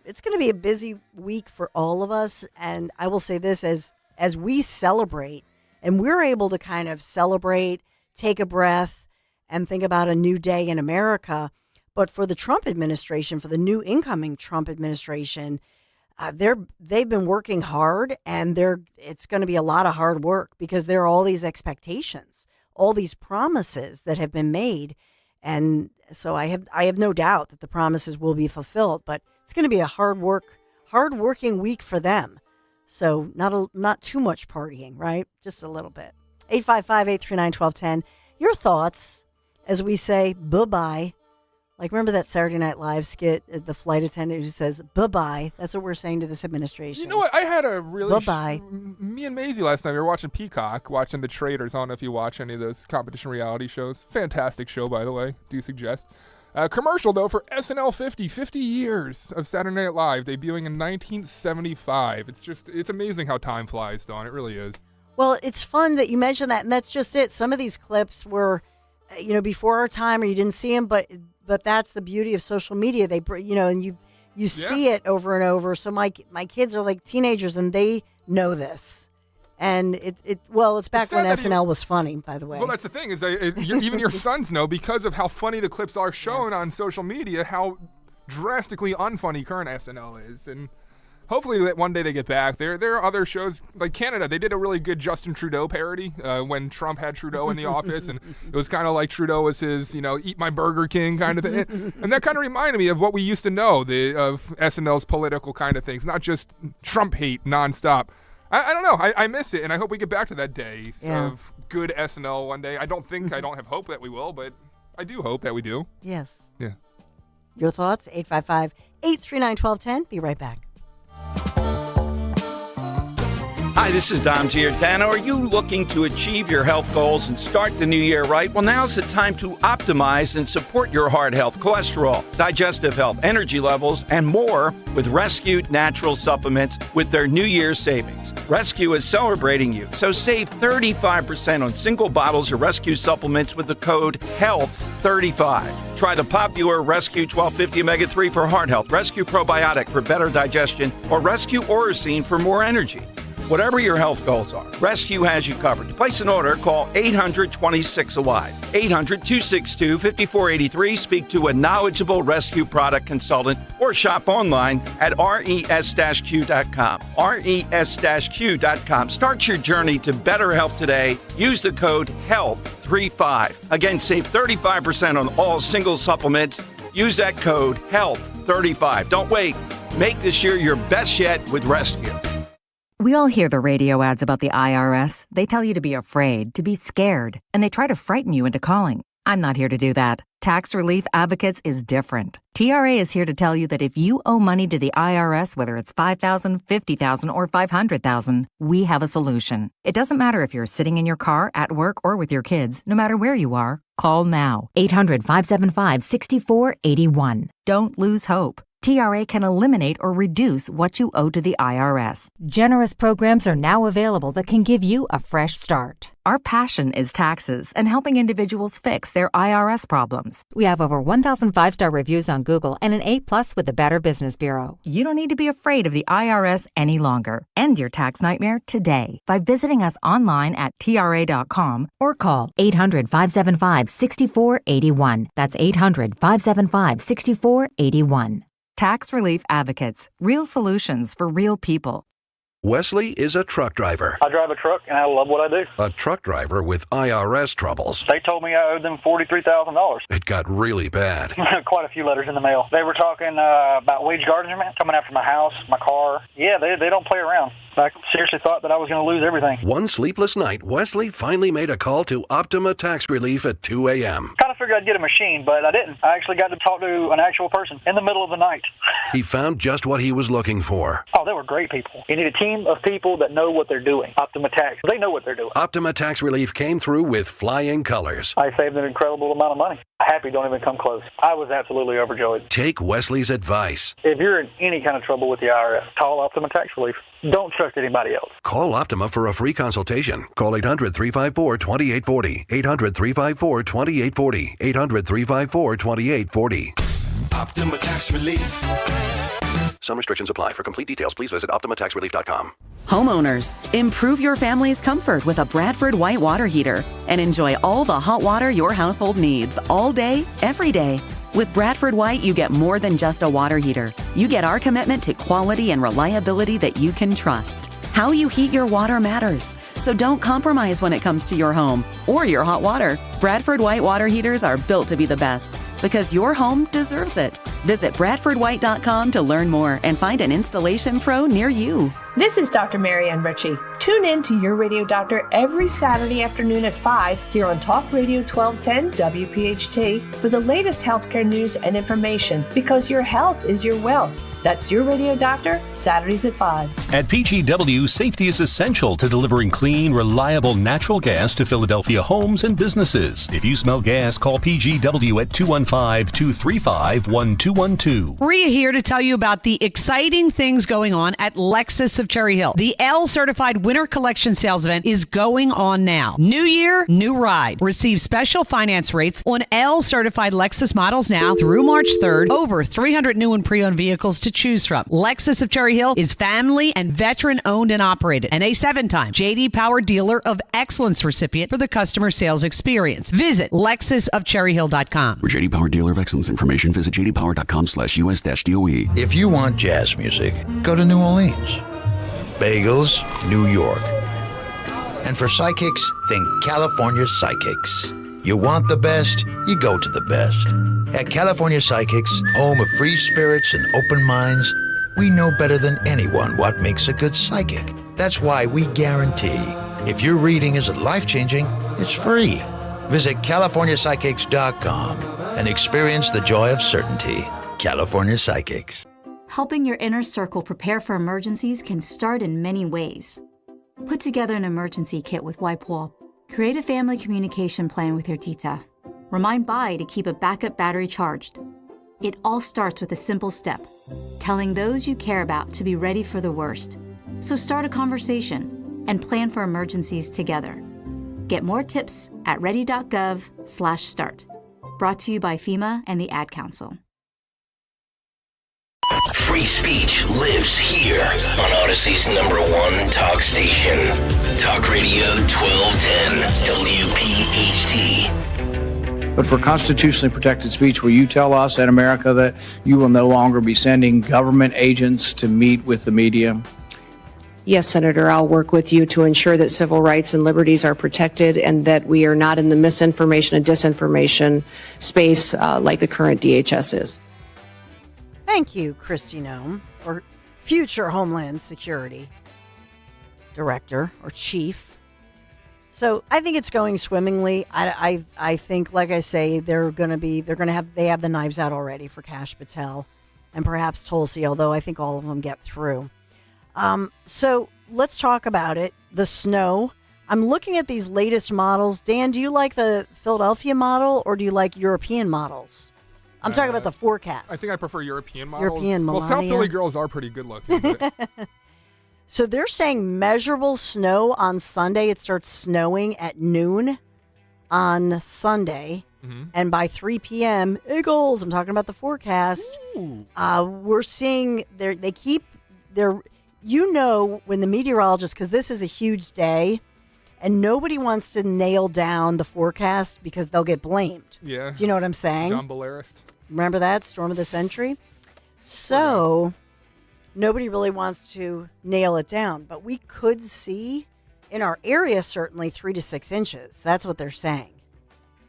it's going to be a busy week for all of us. And I will say this, as we celebrate, and we're able to kind of celebrate, take a breath, and think about a new day in America. But for the Trump administration, for the new incoming Trump administration, they've been working hard, and it's going to be a lot of hard work because there are all these expectations, all these promises that have been made. And so I have no doubt that the promises will be fulfilled, but it's going to be a hard-working week for them. So not too much partying, right? Just a little bit. 855-839-1210. Your thoughts as we say bye-bye. Like, remember that Saturday Night Live skit, the flight attendant who says bye-bye? That's what we're saying to this administration. You know what? I had a really... Bye-bye. Me and Maisie last night, we were watching Peacock, watching The Traitors. I don't know if you watch any of those competition reality shows. Fantastic show, by the way. Do suggest. Commercial, though, for SNL 50 years of Saturday Night Live, debuting in 1975. It's amazing how time flies, Dawn. It really is. Well, it's fun that you mentioned that, and that's just it. Some of these clips were, before our time, or you didn't see them, but that's the beauty of social media. They, and you see it over and over. So my kids are like teenagers, and they know this. And it's back when SNL was funny, by the way. Well, that's the thing is, even your sons know, because of how funny the clips are shown on social media, how drastically unfunny current SNL is. And hopefully that one day they get back. There are other shows like Canada. They did a really good Justin Trudeau parody when Trump had Trudeau in the office, and it was kind of like Trudeau was his, eat my Burger King kind of thing. And that kind of reminded me of what we used to know of SNL's political kind of things, not just Trump hate nonstop. I don't know. I miss it, and I hope we get back to that day of good SNL one day. I don't have hope that we will, but I do hope that we do. Yes. Yeah. Your thoughts? 855-839-1210. Be right back. Hi, this is Dom Giordano. Are you looking to achieve your health goals and start the new year right? Well, now's the time to optimize and support your heart health, cholesterol, digestive health, energy levels, and more with Rescue Natural Supplements with their New Year's savings. Rescue is celebrating you, so save 35% on single bottles of Rescue supplements with the code HEALTH35. Try the popular Rescue 1250 Omega-3 for heart health, Rescue Probiotic for better digestion, or Rescue Orosine for more energy. Whatever your health goals are, Rescue has you covered. To place an order, call 800-26-ALIVE, 800-262-5483, speak to a knowledgeable Rescue product consultant, or shop online at res-q.com. res-q.com. Start your journey to better health today. Use the code HEALTH35. Again, save 35% on all single supplements. Use that code HEALTH35. Don't wait. Make this year your best yet with Rescue. We all hear the radio ads about the IRS. They tell you to be afraid, to be scared, and they try to frighten you into calling. I'm not here to do that. Tax Relief Advocates is different. TRA is here to tell you that if you owe money to the IRS, whether it's $5,000, $50,000, or $500,000, we have a solution. It doesn't matter if you're sitting in your car, at work, or with your kids. No matter where you are, call now. 800-575-6481. Don't lose hope. TRA can eliminate or reduce what you owe to the IRS. Generous programs are now available that can give you a fresh start. Our passion is taxes and helping individuals fix their IRS problems. We have over 1,000 five-star reviews on Google and an A+ with the Better Business Bureau. You don't need to be afraid of the IRS any longer. End your tax nightmare today by visiting us online at TRA.com or call 800-575-6481. That's 800-575-6481. Tax Relief Advocates. Real solutions for real people. Wesley is a truck driver. I drive a truck, and I love what I do. A truck driver with IRS troubles. They told me I owed them $43,000. It got really bad. Quite a few letters in the mail. They were talking about wage garnishment, coming after my house, my car. Yeah, they don't play around. I seriously thought that I was going to lose everything. One sleepless night, Wesley finally made a call to Optima Tax Relief at 2 a.m. Kind of figured I'd get a machine, but I didn't. I actually got to talk to an actual person in the middle of the night. He found just what he was looking for. Oh, they were great people. You need a team of people that know what they're doing. Optima Tax, they know what they're doing. Optima Tax Relief came through with flying colors. I saved an incredible amount of money. Happy don't even come close. I was absolutely overjoyed. Take Wesley's advice. If you're in any kind of trouble with the IRS, call Optima Tax Relief. Don't trust anybody else. Call Optima for a free consultation. Call 800-354-2840. 800-354-2840. 800-354-2840. Optima Tax Relief. Some restrictions apply. For complete details, please visit OptimaTaxRelief.com. Homeowners, improve your family's comfort with a Bradford White water heater and enjoy all the hot water your household needs all day, every day. With Bradford White, you get more than just a water heater. You get our commitment to quality and reliability that you can trust. How you heat your water matters, so don't compromise when it comes to your home or your hot water. Bradford White water heaters are built to be the best because your home deserves it. Visit BradfordWhite.com to learn more and find an installation pro near you. This is Dr. Marianne Ritchie. Tune in to Your Radio Doctor every Saturday afternoon at 5 here on Talk Radio 1210 WPHT for the latest healthcare news and information, because your health is your wealth. That's Your Radio Doctor, Saturdays at 5. At PGW, safety is essential to delivering clean, reliable natural gas to Philadelphia homes and businesses. If you smell gas, call PGW at 215-235-1212. Maria here to tell you about the exciting things going on at Lexus of Cherry Hill. The L Certified Winter Collection Sales Event is going on now. New year, new ride. Receive special finance rates on L Certified Lexus models now through March 3rd. Over 300 new and pre-owned vehicles to choose from. Lexus of Cherry Hill is family and veteran owned and operated, and a 7-time J.D. Power Dealer of Excellence recipient for the customer sales experience. Visit lexusofcherryhill.com. For J.D. Power Dealer of Excellence information, visit jdpower.com/US-DOE. If you want jazz music, go to New Orleans. Bagels, New York. And for psychics, think California Psychics. You want the best, you go to the best. At California Psychics, home of free spirits and open minds, we know better than anyone what makes a good psychic. That's why we guarantee if your reading isn't life-changing, it's free. Visit CaliforniaPsychics.com and experience the joy of certainty. California Psychics. Helping your inner circle prepare for emergencies can start in many ways. Put together an emergency kit with WipeWall. Create a family communication plan with your tita. Remind Bai to keep a backup battery charged. It all starts with a simple step, telling those you care about to be ready for the worst. So start a conversation and plan for emergencies together. Get more tips at ready.gov/start. Brought to you by FEMA and the Ad Council. Free speech lives here on Odyssey's #1 talk station. Talk Radio 1210 WPHT. But for constitutionally protected speech, will you tell us in America that you will no longer be sending government agents to meet with the media? Yes, Senator, I'll work with you to ensure that civil rights and liberties are protected and that we are not in the misinformation and disinformation space like the current DHS is. Thank you, Kristi Noem, or future Homeland Security Director or Chief. So I think it's going swimmingly. I think, like I say, they have the knives out already for Kash Patel and perhaps Tulsi, although I think all of them get through. So let's talk about it. The snow. I'm looking at these latest models. Dan, do you like the Philadelphia model or do you like European models? I'm talking about the forecast. I think I prefer European models. European Well, South Philly girls are pretty good looking. But... So they're saying measurable snow on Sunday. It starts snowing at noon on Sunday. Mm-hmm. And by 3 p.m., Eagles, I'm talking about the forecast. We're seeing when the meteorologists, because this is a huge day, and nobody wants to nail down the forecast because they'll get blamed. Yeah. Do you know what I'm saying? John Bolarist. Remember that? Storm of the Century? So nobody really wants to nail it down. But we could see, in our area, certainly 3 to 6 inches. That's what they're saying.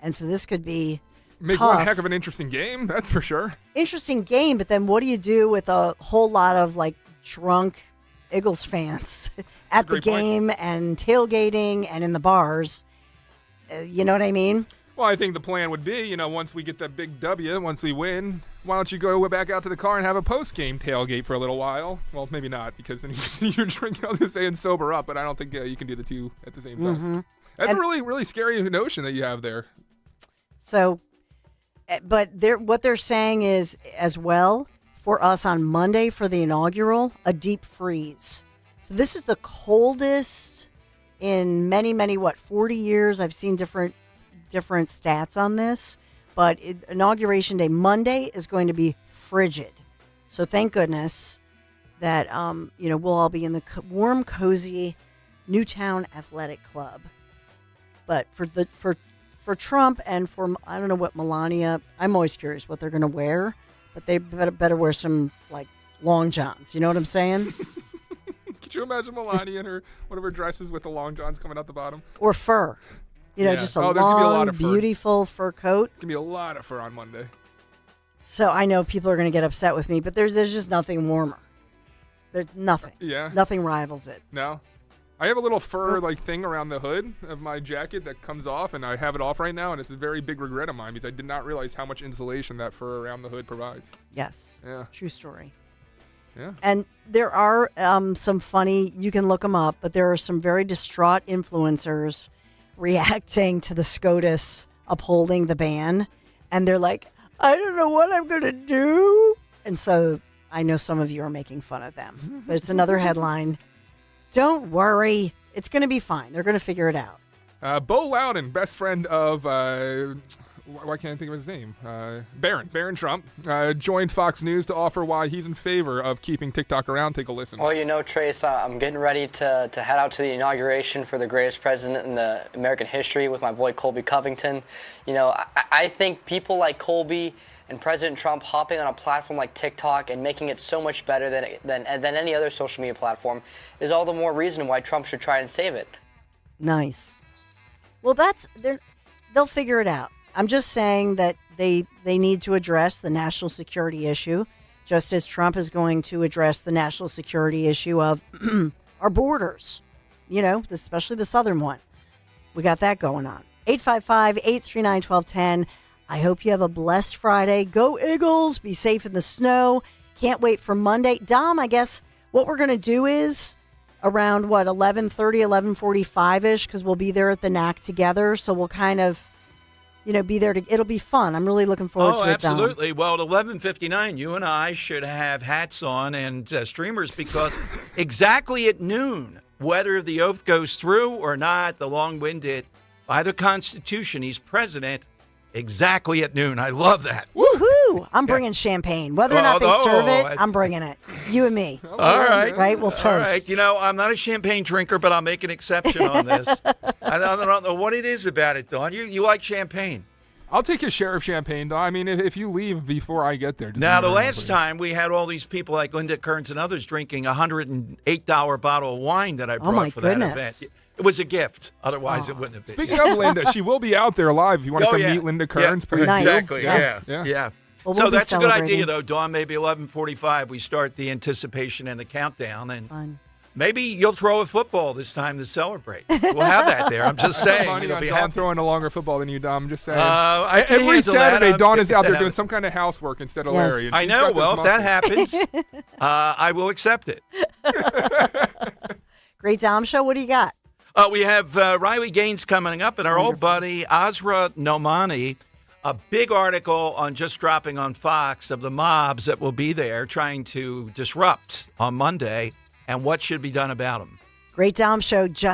And so this could be Make tough. one heck of an interesting game, that's for sure. Interesting game, but then what do you do with a whole lot of, drunk Eagles fans at the game and tailgating and in the bars? You know what I mean? Well, I think the plan would be, once we get that big W, once we win, why don't you go back out to the car and have a post-game tailgate for a little while? Well, maybe not, because then you're drinking, I was going to say, and sober up, but I don't think you can do the two at the same time. Mm-hmm. That's a really, really scary notion that you have there. So, but what they're saying is, as well, for us on Monday for the inaugural, a deep freeze. So this is the coldest in many, 40 years. I've seen different stats on this, but Inauguration Day, Monday, is going to be frigid. So thank goodness that, we'll all be in the warm, cozy Newtown Athletic Club. But for Trump and for, I don't know what Melania, I'm always curious what they're going to wear, but they better wear some, long johns. You know what I'm saying? Could you imagine Melania in one of her dresses with the long johns coming out the bottom? Or fur. Just a long, lot of beautiful fur coat. There's going to be a lot of fur on Monday. So I know people are going to get upset with me, but there's just nothing warmer. There's nothing. Yeah. Nothing rivals it. No. I have a little fur thing around the hood of my jacket that comes off, and I have it off right now, and it's a very big regret of mine because I did not realize how much insulation that fur around the hood provides. Yes. Yeah. True story. Yeah. And there are some funny, you can look them up, but there are some very distraught influencers reacting to the SCOTUS upholding the ban, and they're like, I don't know what I'm going to do. And so I know some of you are making fun of them, but it's another headline. Don't worry. It's going to be fine. They're going to figure it out. Bo Loudon, best friend of why can't I think of his name? Barron Trump joined Fox News to offer why he's in favor of keeping TikTok around. Take a listen. Well, Trace, I'm getting ready to head out to the inauguration for the greatest president in the American history with my boy Colby Covington. I think people like Colby and President Trump hopping on a platform like TikTok and making it so much better than any other social media platform is all the more reason why Trump should try and save it. Nice. Well, they'll figure it out. I'm just saying that they need to address the national security issue, just as Trump is going to address the national security issue of our borders, especially the southern one. We got that going on. 855-839-1210. I hope you have a blessed Friday. Go Eagles. Be safe in the snow. Can't wait for Monday. Dom, I guess what we're going to do is around, 11:30, 11:45-ish, because we'll be there at the NAC together. So we'll kind of, be there. It'll be fun. I'm really looking forward to it, Dom. Absolutely. Well, at 11:59, you and I should have hats on and streamers, because exactly at noon, whether the oath goes through or not, the long-winded, by the Constitution, he's president. Exactly at noon. I love that. Woohoo! I'm bringing champagne. Whether or not they serve it, I'm bringing it. You and me. All right. Right? We'll toast. All right. I'm not a champagne drinker, but I'll make an exception on this. I don't know what it is about it, Dawn. You like champagne. I'll take a share of champagne, Dawn. I mean, if you leave before I get there. Now, the last time we had all these people like Linda Kearns and others drinking a $108 bottle of wine that I brought for that event. It was a gift. Otherwise, it wouldn't have been. Speaking of Linda, she will be out there live. If you want to come meet Linda Kearns, please. Nice. Exactly. Yes. Yeah. Well, so that's a good idea, though, Dawn. Maybe 11:45, we start the anticipation and the countdown. And fun. Maybe you'll throw a football this time to celebrate. We'll have that there. I'm just saying. It'll be Dawn throwing a longer football than you, Dom. I'm just saying. Every Saturday, Dawn is out there doing some kind of housework instead of Larry. I know. Well, if that happens, I will accept it. Great Dom show. What do you got? We have Riley Gaines coming up, and our old buddy Azra Nomani. A big article on just dropping on Fox of the mobs that will be there trying to disrupt on Monday and what should be done about them. Great Dom show. Just